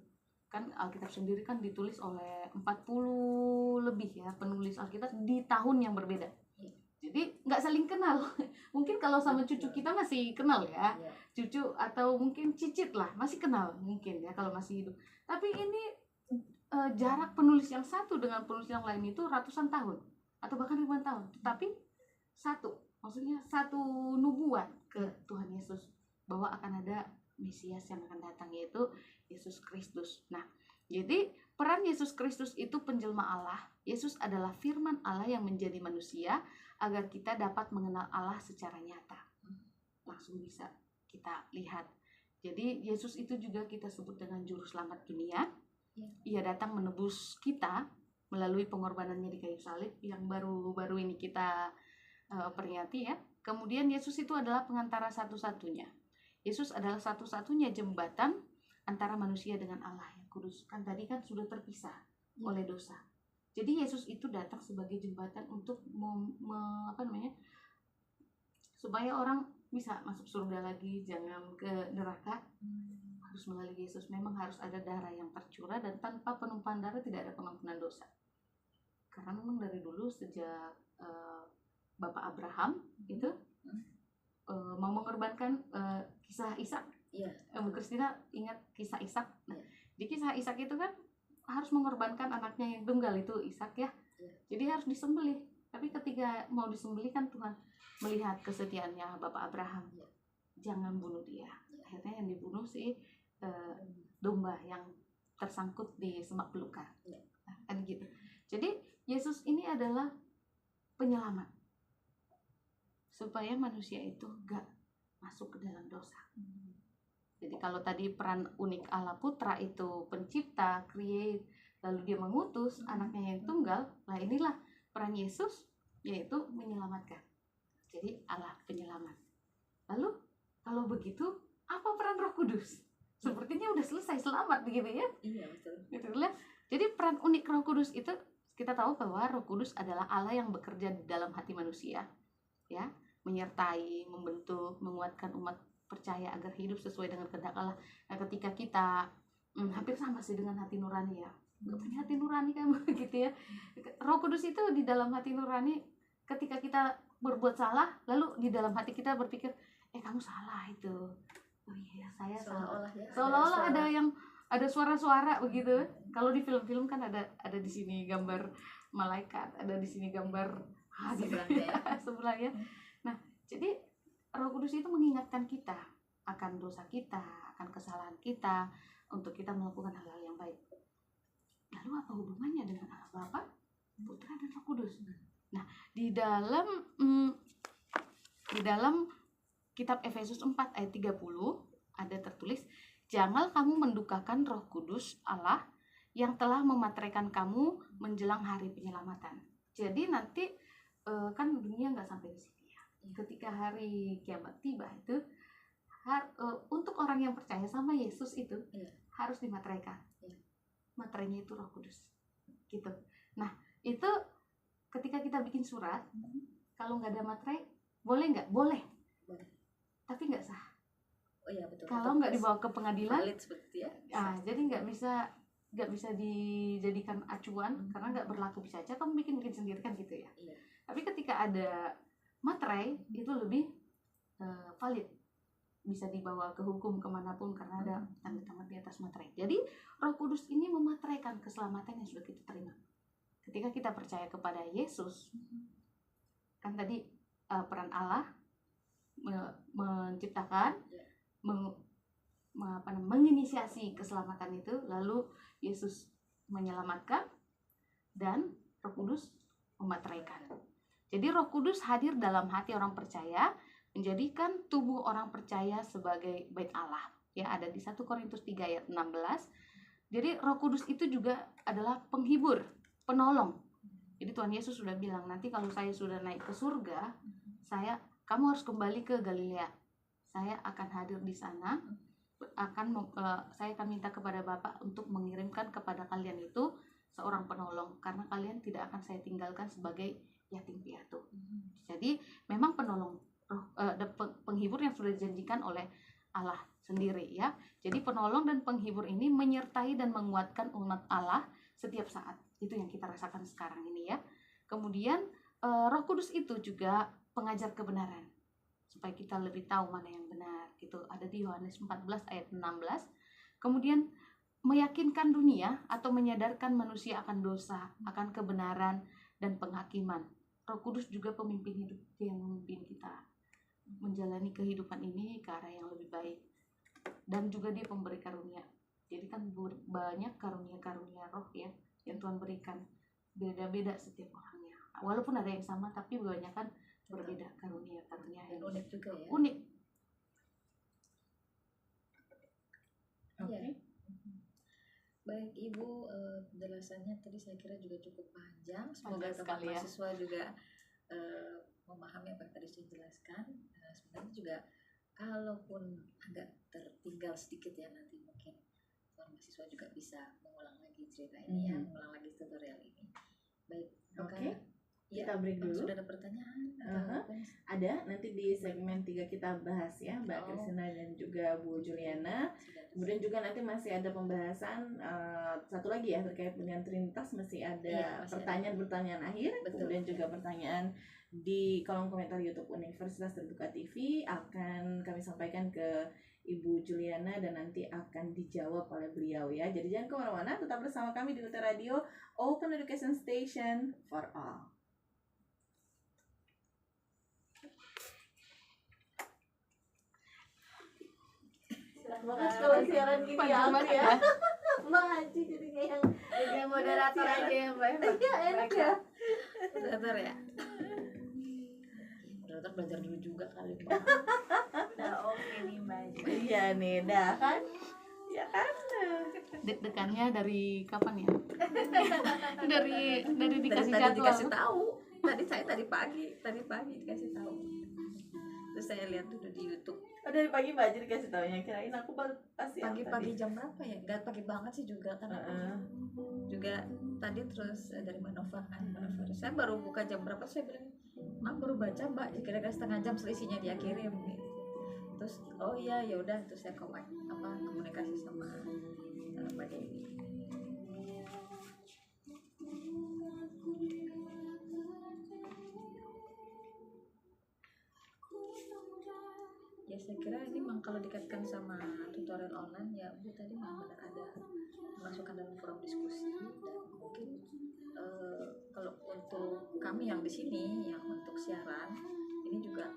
Kan Alkitab sendiri kan ditulis oleh 40 lebih ya penulis Alkitab di tahun yang berbeda. Jadi nggak saling kenal. Mungkin kalau sama cucu kita masih kenal ya, cucu atau mungkin cicit lah masih kenal mungkin ya kalau masih hidup. Tapi ini jarak penulis yang satu dengan penulis yang lain itu ratusan tahun atau bahkan ribuan tahun. Tetapi maksudnya satu nubuat ke Tuhan Yesus bahwa akan ada Mesias yang akan datang, yaitu Yesus Kristus. Nah, jadi peran Yesus Kristus itu penjelma Allah. Yesus adalah firman Allah yang menjadi manusia agar kita dapat mengenal Allah secara nyata. Langsung bisa kita lihat. Jadi Yesus itu juga kita sebut dengan juru selamat dunia. Ia datang menebus kita melalui pengorbanannya di kayu salib yang baru-baru ini kita peringati ya. Kemudian Yesus itu adalah pengantara satu-satunya. Yesus adalah satu-satunya jembatan antara manusia dengan Allah yang kudus. Kan tadi kan sudah terpisah oleh dosa. Jadi Yesus itu datang sebagai jembatan untuk supaya orang bisa masuk surga lagi, jangan ke neraka. Harus melalui Yesus. Memang harus ada darah yang tercurah, dan tanpa penumpahan darah tidak ada pengampunan dosa. Karena memang dari dulu sejak Bapak Abraham itu mau mengorbankan kisah Ishak. Bu Kristina ingat kisah Ishak? Nah, di kisah Ishak itu kan harus mengorbankan anaknya yang tunggal itu Ishak ya. Jadi harus disembelih. Tapi ketika mau disembelih kan Tuhan melihat kesetiaannya Bapak Abraham. Jangan bunuh dia. Akhirnya yang dibunuh si domba yang tersangkut di semak belukar. Nah, kan gitu. Jadi Yesus ini adalah penyelamat supaya manusia itu gak masuk ke dalam dosa. Jadi kalau tadi peran unik Allah Putra itu pencipta, create, lalu dia mengutus anaknya yang tunggal, nah inilah peran Yesus, yaitu menyelamatkan. Jadi Allah penyelamat. Lalu kalau begitu apa peran Roh Kudus? Sepertinya udah selesai, selamat begitu ya? Iya betul. Itulah. Jadi peran unik Roh Kudus itu, kita tahu bahwa Roh Kudus adalah Allah yang bekerja di dalam hati manusia, ya, menyertai, membentuk, menguatkan umat percaya agar hidup sesuai dengan kehendak Allah. Nah, ketika kita hampir sama sih dengan hati nurani ya, nggak punya hati nurani kan gitu ya. Roh Kudus itu di dalam hati nurani, ketika kita berbuat salah, lalu di dalam hati kita berpikir, kamu salah itu. Oh iya, saya salah. Seolah-olah ada suara-suara begitu. Kalau di film-film kan ada di sini gambar malaikat, ada di sini gambar sebelahnya. Nah, jadi Roh Kudus itu mengingatkan kita akan dosa kita, akan kesalahan kita, untuk kita melakukan hal-hal yang baik. Lalu apa hubungannya dengan Allah Bapa, Putra, dan Roh Kudus? Nah, di dalam kitab Efesus 4 ayat 30 ada tertulis, jangan kamu mendukakan Roh Kudus Allah yang telah memateraikan kamu menjelang hari penyelamatan. Jadi nanti kan dunia nggak sampai di sini ya. Ketika hari kiamat tiba itu untuk orang yang percaya sama Yesus itu harus dimateraikan. Materainya itu Roh Kudus. Gitu. Nah, itu ketika kita bikin surat, kalau nggak ada materai, boleh nggak? Boleh. Tapi nggak sah. Oh iya betul. Kalau nggak dibawa ke pengadilan, valid seperti ya. Jadi nggak bisa dijadikan acuan karena nggak berlaku. Bisa aja kamu bikin sendiri kan gitu ya. Iya. Tapi ketika ada materai itu lebih valid, bisa dibawa ke hukum kemanapun karena ada tanda-tanda di atas materai. Jadi Roh Kudus ini memateraikan keselamatan yang sudah kita terima. Ketika kita percaya kepada Yesus, kan tadi peran Allah menciptakan, menginisiasi keselamatan itu, lalu Yesus menyelamatkan dan Roh Kudus memateraikan. Jadi Roh Kudus hadir dalam hati orang percaya, menjadikan tubuh orang percaya sebagai bait Allah. Ya, ada di 1 Korintus 3 ayat 16. Jadi Roh Kudus itu juga adalah penghibur, penolong. Jadi Tuhan Yesus sudah bilang, nanti kalau saya sudah naik ke surga, kamu harus kembali ke Galilea. Saya akan hadir di sana. Saya akan minta kepada Bapa untuk mengirimkan kepada kalian itu seorang penolong, karena kalian tidak akan saya tinggalkan sebagai yatim piatu. Jadi memang penolong, penghibur yang sudah dijanjikan oleh Allah sendiri, ya. Jadi penolong dan penghibur ini menyertai dan menguatkan umat Allah setiap saat. Itu yang kita rasakan sekarang ini, ya. Kemudian Roh Kudus itu juga pengajar kebenaran, supaya kita lebih tahu mana yang benar. Itu ada di Yohanes 14 ayat 16. Kemudian meyakinkan dunia atau menyadarkan manusia akan dosa, akan kebenaran dan penghakiman. Roh Kudus juga pemimpin hidup yang memimpin kita menjalani kehidupan ini ke arah yang lebih baik. Dan juga dia pemberi karunia. Jadi kan banyak karunia-karunia roh, ya, yang Tuhan berikan. Beda-beda setiap orangnya. Walaupun ada yang sama, tapi kebanyakan berbeda karunia-karunia yang unik juga, ya. Unik. Oke. Baik Ibu, penjelasannya tadi saya kira juga cukup panjang. Semoga teman mahasiswa juga memahami apa yang tadi saya jelaskan. Sebenarnya juga kalaupun agak tertinggal sedikit, ya, nanti mungkin teman mahasiswa juga bisa mengulang lagi cerita ini, ya, mengulang lagi tutorial ini. Baik, Oke. Ya, Kita break dulu. Sudah ada pertanyaan? Ada, nanti di segmen 3 kita bahas, ya, Mbak Kristina dan juga Bu Juliana. Kemudian juga nanti masih ada pembahasan satu lagi, ya, terkait dengan Trinitas. Masih ada pertanyaan-pertanyaan akhir. Betul. Kemudian juga pertanyaan di kolom komentar YouTube Universitas Terbuka TV akan kami sampaikan ke Ibu Juliana dan nanti akan dijawab oleh beliau, ya. Jadi jangan kemana-mana, tetap bersama kami di UT Radio, Open Education Station for All. Banget kalau siaran gini, ya, ya. Mbak Haji jadi kayak moderator aja ya, Mbak. Iya, enak, ya. Moderator, ya. Moderator belajar dulu juga kali, Mbak. Udah oke nih, Mbak. Iya nih, dah kan? Ya kan? Deg-degannya dari kapan, ya? dari dikasih tadi jadwal. dikasih tahu. Tadi pagi dikasih tahu. Terus saya lihat dulu di YouTube. Oh, dari pagi Mbak Haji dikasih taunya, kirain aku baru pasti Pagi-pagi jam berapa ya? Gak pagi banget sih juga kan. Juga tadi terus dari Mbak Nova kan. Saya baru buka jam berapa, saya bilang, "Mak, baru baca, Mbak, kira-kira setengah jam selisihnya dia kirim." Gitu. Terus oh iya, ya udah, terus saya komunikasi sama Mbak Dewi. Ya, saya kira ini memang kalau dikaitkan sama tutorial online, ya Bu, tadi memang benar ada masukkan dalam forum diskusi. Dan mungkin kalau untuk kami yang di sini, yang untuk siaran ini juga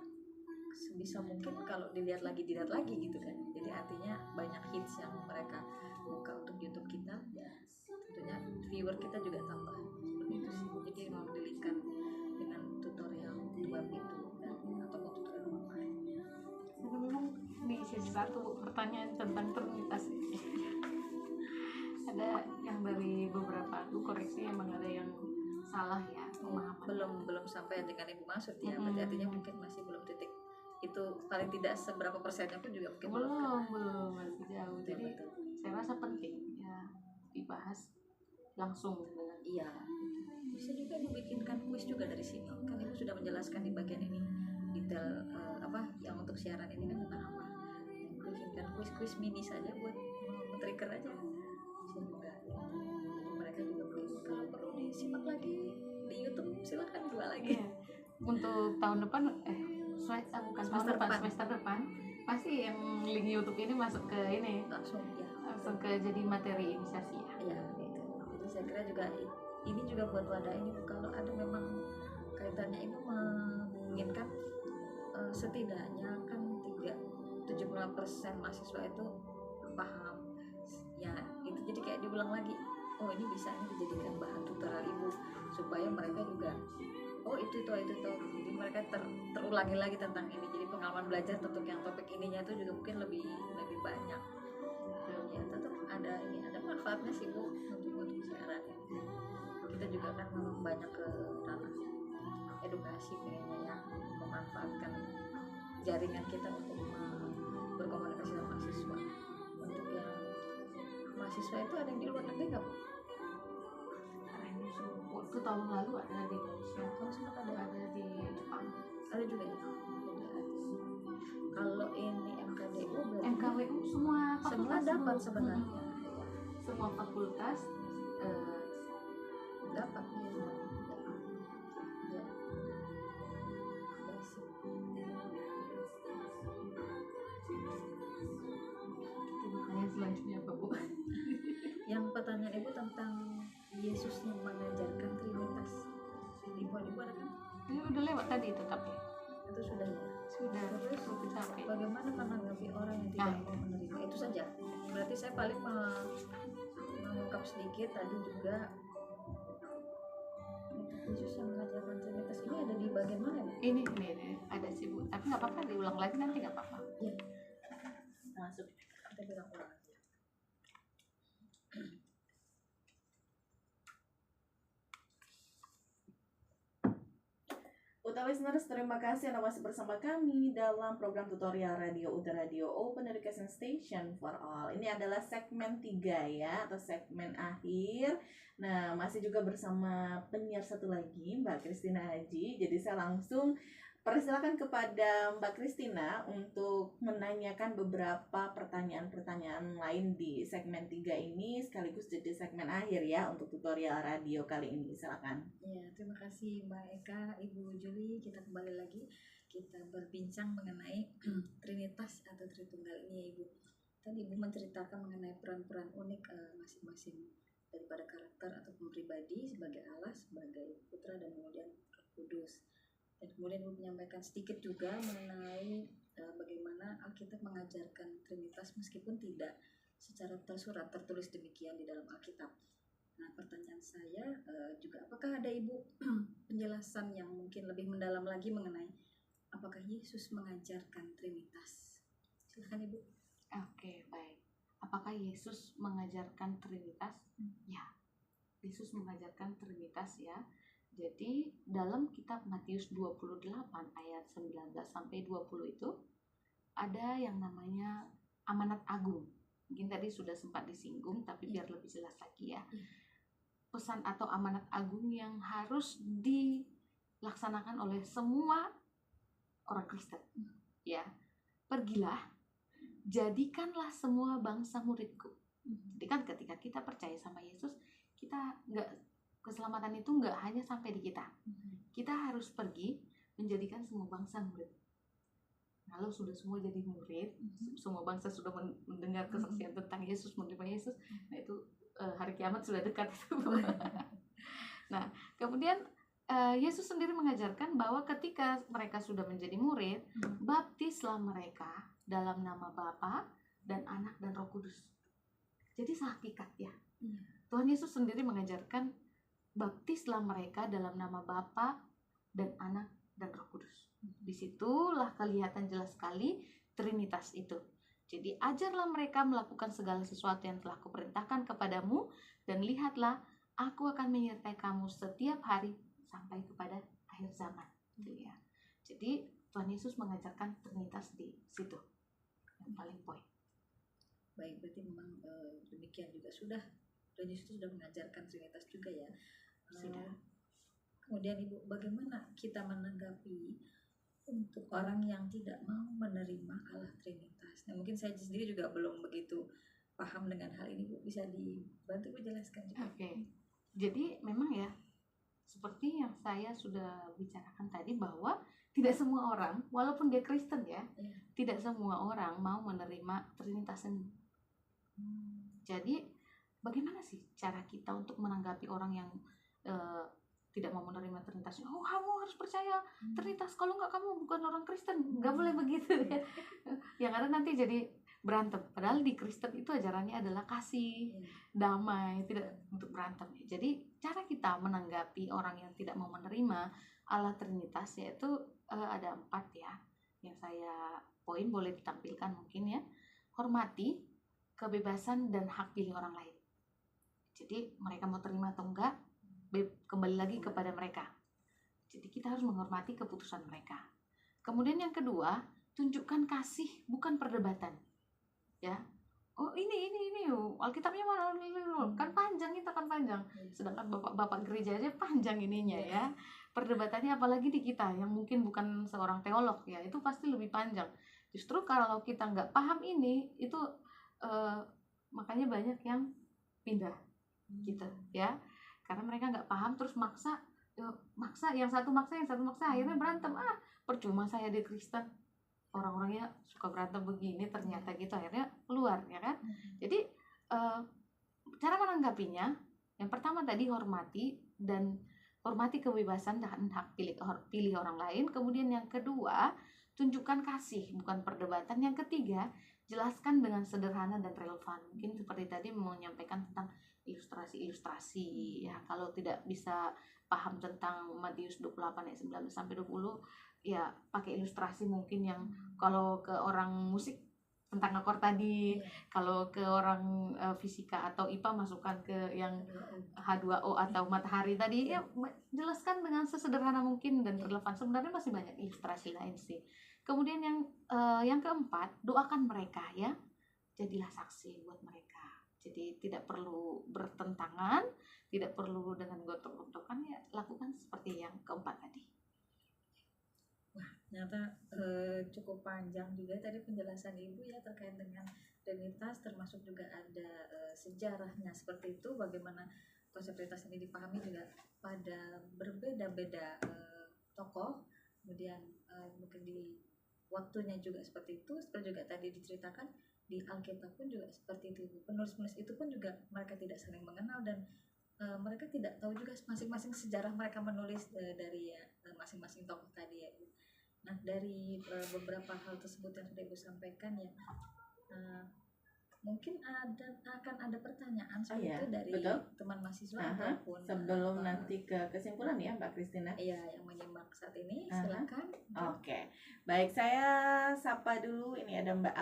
sebisa mungkin kalau dilihat lagi gitu kan. Jadi artinya banyak hits yang mereka buka untuk YouTube kita, ya tentunya viewer kita juga tambah seperti itu sih. Jadi memang dilihatkan dengan tutorial web itu ataupun tutorial online. Di sesi 1 pertanyaan tentang Trinitas. Ada yang dari beberapa aku koreksi, emang ada yang salah, ya, pemahaman. Belum sampai dengan Ibu maksud, ya. Berarti artinya mungkin masih belum titik itu, paling tidak seberapa persennya pun juga mungkin belum masih jauh. Jadi betul. Saya rasa penting, ya, dibahas langsung dengan Iya. Bisa juga dibikinkan kuis juga dari sini. Kan Ibu sudah menjelaskan di bagian ini detail yang untuk siaran ini kan tentang apa. Bikinkan kuis mini saja buat men-trigger aja. Semoga mereka juga mungkin kalau perlu disimak lagi di YouTube, silakan juga lagi. Iya. Untuk tahun depan semester depan pasti yang link YouTube ini masuk ke ini Langsung ke jadi materi inisiasi, ya. Iya, gitu. Jadi saya kira juga ini juga buat wadah ini, kalau ada memang kaitannya Ibu menginginkan setidaknya kan 75% 95% mahasiswa itu paham ya. Itu jadi kayak diulang lagi, oh ini bisa ini dijadikan bahan tutorial ibu supaya mereka juga oh itu jadi mereka terulangi lagi tentang ini. Jadi pengalaman belajar untuk yang topik ininya itu juga mungkin lebih banyak ya. Tetap ada manfaatnya sih Bu untuk siaran ini. Kita juga kan memang banyak ke ranah edukasi kayaknya ya, memanfaatkan jaringan kita untuk berkomunikasi dengan mahasiswa. Untuk yang mahasiswa itu ada yang di luar negeri nggak Bu? Waktu tahun lalu ada di Indonesia, Oh, sempat ada di Jepang. ada juga ya. Kalau ini MKDU berarti MKWU semua fakultas dapat Bu. sebenarnya. Semua fakultas Dapat ya. Ya. Basic. Pertanyaan selanjutnya apa Bu? Yang pertanyaan ibu tentang Yesus yang mengajarkan Trinitas, ibu ada kan? Ini udah lewat tadi itu tapi Itu sudah ya. sudah Terus lebih capek. bagaimana menanggapi orang yang tidak mau menerima? Itu saja. Berarti saya paling mengungkap sedikit tadi juga. Yesus yang mengajarkan Trinitas ini ada di bagian mana ya? Ini ada sih Bu, tapi nggak apa-apa diulang lagi nanti nggak apa-apa. Iya. Masuk. Kita bilang ulang aja. Utama listeners, terima kasih Anda masih bersama kami dalam program tutorial Radio Radio Open Education Station for All. Ini adalah segmen 3 ya, atau segmen akhir. Nah, masih juga bersama penyiar satu lagi, Mbak Christina Haji. Jadi saya langsung persilakan kepada Mbak Christina untuk menanyakan beberapa pertanyaan-pertanyaan lain di segmen 3 ini, sekaligus jadi segmen akhir ya untuk tutorial radio kali ini. Silakan. Ya, terima kasih Mbak Eka, Ibu Juli. Kita kembali lagi, kita berbincang mengenai Trinitas atau Tritunggal ini ya Ibu. Tadi Ibu menceritakan mengenai peran-peran unik masing-masing daripada karakter ataupun pribadi sebagai Allah, sebagai Putra, dan kemudian Roh Kudus. Dan kemudian Ibu menyampaikan sedikit juga mengenai bagaimana Alkitab mengajarkan Trinitas meskipun tidak secara tersurat tertulis demikian di dalam Alkitab. Nah, pertanyaan saya juga, apakah ada Ibu penjelasan yang mungkin lebih mendalam lagi mengenai apakah Yesus mengajarkan Trinitas? Silakan Ibu. Oke, baik. Apakah Yesus mengajarkan Trinitas? Ya, Yesus mengajarkan Trinitas ya. Jadi dalam kitab Matius 28 ayat 19 sampai 20 itu ada yang namanya amanat agung. Mungkin tadi sudah sempat disinggung, tapi biar lebih jelas lagi ya. Pesan atau amanat agung yang harus dilaksanakan oleh semua orang Kristen. Ya, pergilah, jadikanlah semua bangsa muridku. Jadi kan ketika kita percaya sama Yesus, kita keselamatan itu nggak hanya sampai di kita. Kita harus pergi menjadikan semua bangsa murid. Kalau sudah semua jadi murid, semua bangsa sudah mendengar kesaksian tentang Yesus, menerima Yesus, nah itu hari kiamat sudah dekat itu. Nah, kemudian Yesus sendiri mengajarkan bahwa ketika mereka sudah menjadi murid, baptislah mereka dalam nama Bapa dan Anak dan Roh Kudus. Jadi sehakikat ya. Tuhan Yesus sendiri mengajarkan baptislah mereka dalam nama Bapa dan Anak dan Roh Kudus. Disitulah kelihatan jelas sekali Trinitas itu. Jadi ajarlah mereka melakukan segala sesuatu yang telah kuperintahkan kepadamu, dan lihatlah, aku akan menyertai kamu setiap hari sampai kepada akhir zaman. Gitu ya. Jadi Tuhan Yesus mengajarkan Trinitas di situ. Yang paling poin. Baik, berarti memang demikian juga sudah. Tuhan Yesus sudah mengajarkan Trinitas juga ya. Sudah. Kemudian Ibu, bagaimana kita menanggapi untuk orang yang tidak mau menerima Allah Trinitas? Nah, mungkin saya sendiri juga belum begitu paham dengan hal ini, Bu. Bisa dibantu menjelaskan juga? Oke. Jadi memang ya, seperti yang saya sudah bicarakan tadi, bahwa tidak semua orang, walaupun dia Kristen ya, tidak semua orang mau menerima Trinitas ini. Jadi bagaimana sih cara kita untuk menanggapi orang yang tidak mau menerima Trinitas. Oh, kamu harus percaya Trinitas, kalau nggak kamu bukan orang Kristen. Nggak boleh begitu ya. Yang ada nanti jadi berantem. Padahal di Kristen itu ajarannya adalah kasih, damai, tidak untuk berantem. Jadi cara kita menanggapi orang yang tidak mau menerima Allah Trinitas yaitu ada 4 ya. Yang saya poin boleh ditampilkan mungkin ya. Hormati kebebasan dan hak pilih orang lain. Jadi mereka mau terima atau enggak, kembali lagi kepada mereka. Jadi kita harus menghormati keputusan mereka. Kemudian yang kedua, tunjukkan kasih, bukan perdebatan. Ya, oh ini Alkitabnya mana? Kan panjang, kita kan panjang. Sedangkan bapak gereja aja panjang ininya ya. Perdebatannya apalagi di kita yang mungkin bukan seorang teolog ya, itu pasti lebih panjang. Justru kalau kita nggak paham ini, itu makanya banyak yang pindah gitu ya, karena mereka nggak paham terus maksa yang satu maksa akhirnya berantem. Percuma saya di Kristen, orang-orangnya suka berantem begini ternyata gitu, akhirnya keluar ya kan. Jadi cara menanggapinya yang pertama tadi hormati kebebasan dan hak pilih orang lain. Kemudian yang kedua, tunjukkan kasih, bukan perdebatan. Yang ketiga, jelaskan dengan sederhana dan relevan. Mungkin seperti tadi menyampaikan tentang ilustrasi ya. Kalau tidak bisa paham tentang Matius 28 ayat 19 sampai 20 ya pakai ilustrasi mungkin yang kalau ke orang musik tentang akor tadi, kalau ke orang fisika atau IPA masukkan ke yang H2O atau matahari tadi ya, jelaskan dengan sesederhana mungkin dan relevan. Sebenarnya masih banyak ilustrasi lain sih. Kemudian yang keempat, doakan mereka ya, jadilah saksi buat mereka. Jadi tidak perlu bertentangan, tidak perlu dengan gontok-gontokan ya, lakukan seperti yang keempat tadi. Wah, ternyata cukup panjang juga tadi penjelasan Ibu ya terkait dengan Trinitas, termasuk juga ada sejarahnya seperti itu, bagaimana konsep Trinitas ini dipahami juga pada berbeda-beda tokoh, kemudian mungkin di waktunya juga seperti itu, seperti juga tadi diceritakan di Alkitab pun juga seperti itu. Penulis-penulis itu pun juga mereka tidak saling mengenal dan mereka tidak tahu juga masing-masing sejarah mereka menulis dari masing-masing tokoh tadi ya. Nah, dari beberapa hal tersebut yang sudah Ibu sampaikan ya, mungkin akan ada pertanyaan seperti itu dari teman mahasiswa ataupun sebelum nanti ke kesimpulan ya Mbak Christina. Iya, yang menyimak saat ini silakan. Oke. Baik, saya sapa dulu. Ini ada Mbak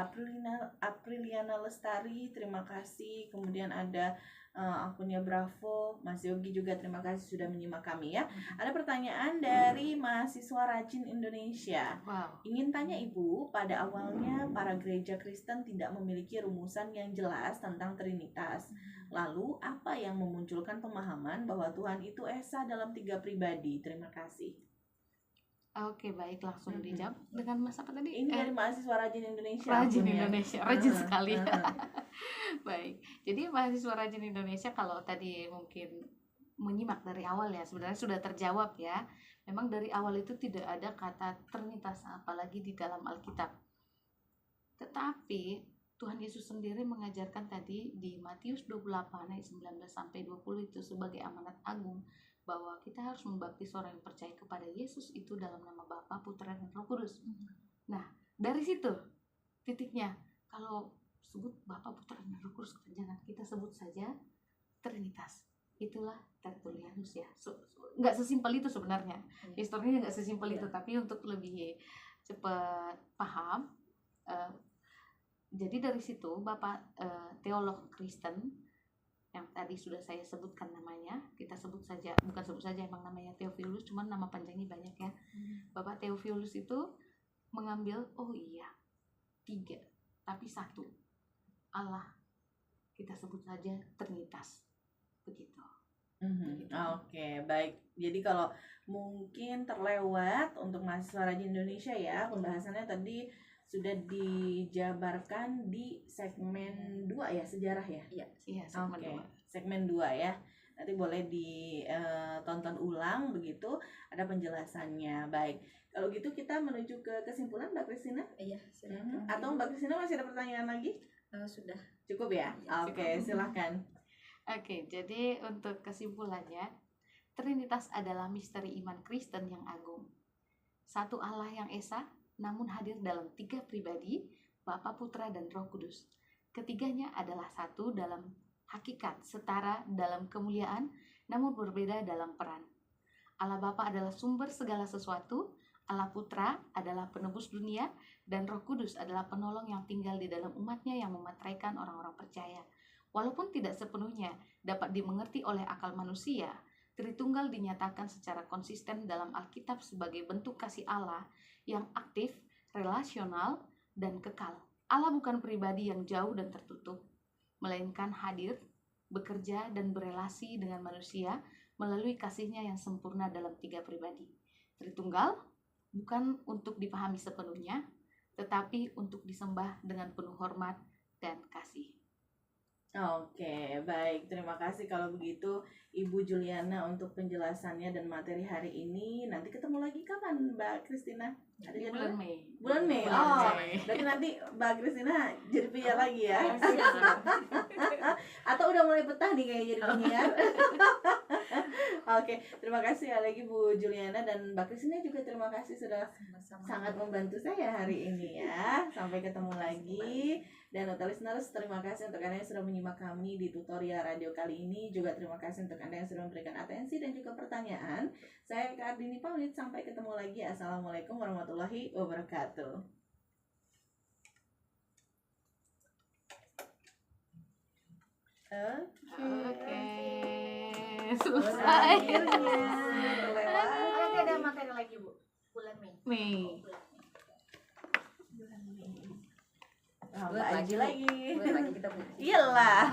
Apriliana Lestari, terima kasih. Kemudian ada akunnya Bravo, Mas Yogi juga terima kasih sudah menyimak kami ya. Ada pertanyaan dari mahasiswa rajin Indonesia. Ingin tanya Ibu, pada awalnya para gereja Kristen tidak memiliki rumusan yang jelas tentang Trinitas. Lalu apa yang memunculkan pemahaman bahwa Tuhan itu esa dalam 3 pribadi? Terima kasih. Oke, baik, langsung dijawab dengan Mas apa tadi? Ini dari mahasiswa rajin Indonesia. Rajin sekali. Baik, jadi mahasiswa rajin Indonesia kalau tadi mungkin menyimak dari awal ya, sebenarnya sudah terjawab ya. Memang dari awal itu tidak ada kata Trinitas apalagi di dalam Alkitab. Tetapi Tuhan Yesus sendiri mengajarkan tadi di Matius 28 ayat 19 sampai 20 itu sebagai amanat agung bahwa kita harus membaptis orang yang percaya kepada Yesus itu dalam nama Bapa, Putra, dan Roh Kudus. Nah, dari situ titiknya. Kalau sebut Bapa, Putra, dan Roh Kudus, jangan kita sebut saja Trinitas. Itulah Tertullianus ya. Nggak sesimpel itu sebenarnya. Historinya nggak sesimpel itu, tapi untuk lebih cepat paham. Jadi dari situ Bapak teolog Kristen yang tadi sudah saya sebutkan namanya, kita bukan sebut saja emang namanya Theophilus, cuman nama panjangnya banyak ya. Bapak Theophilus itu mengambil 3 tapi 1 Allah, kita sebut saja Trinitas begitu. Oke, baik. Jadi kalau mungkin terlewat untuk mahasiswa rajin Indonesia ya, pembahasannya tadi sudah dijabarkan di segmen 2 ya, sejarah ya? Iya, segmen 2. Segmen 2 ya. Nanti boleh ditonton ulang begitu, ada penjelasannya. Baik. Kalau gitu kita menuju ke kesimpulan Mbak Christina? Iya, silakan. Atau Mbak Christina masih ada pertanyaan lagi? Sudah. Cukup ya? Oke, silakan. Oke, jadi untuk kesimpulannya, Trinitas adalah misteri iman Kristen yang agung. Satu Allah yang esa, namun hadir dalam 3 pribadi, Bapa, Putra, dan Roh Kudus. Ketiganya adalah satu dalam hakikat, setara dalam kemuliaan, namun berbeda dalam peran. Allah Bapa adalah sumber segala sesuatu, Allah Putra adalah penebus dunia, dan Roh Kudus adalah penolong yang tinggal di dalam umatnya yang memateraikan orang-orang percaya. Walaupun tidak sepenuhnya dapat dimengerti oleh akal manusia, Tritunggal dinyatakan secara konsisten dalam Alkitab sebagai bentuk kasih Allah yang aktif, relasional, dan kekal. Allah bukan pribadi yang jauh dan tertutup, melainkan hadir, bekerja, dan berelasi dengan manusia melalui kasihnya yang sempurna dalam 3 pribadi. Tritunggal bukan untuk dipahami sepenuhnya, tetapi untuk disembah dengan penuh hormat dan kasih. Oke, baik. Terima kasih kalau begitu Ibu Juliana untuk penjelasannya dan materi hari ini. Nanti ketemu lagi kapan Mbak Christina? Ada Di jadwal? bulan Mei. Bulan Mei. Bulan Oh, Mei. berarti nanti Mbak Christina jadi penyiar lagi ya? Siap. Atau udah mulai betah nih kayak jadi penyiar? Oke, terima kasih ya lagi Bu Juliana dan Mbak Christina juga terima kasih sudah Sama-sama. sangat membantu saya hari ini ya. Sampai ketemu lagi. Dan untuk listeners, terima kasih untuk Anda yang sudah menyimak kami di tutorial radio kali ini. Juga terima kasih untuk Anda yang sudah memberikan atensi dan juga pertanyaan. Saya Kak Ardini pamit, sampai ketemu lagi. Assalamualaikum warahmatullahi wabarakatuh. Oke, selesai. Akhirnya terlewat. Nanti ada materi lagi Bu, bulan Mei. Mei. Bulan Mei. Mbak Aji lagi. Buat lagi kita buka. Iyalah.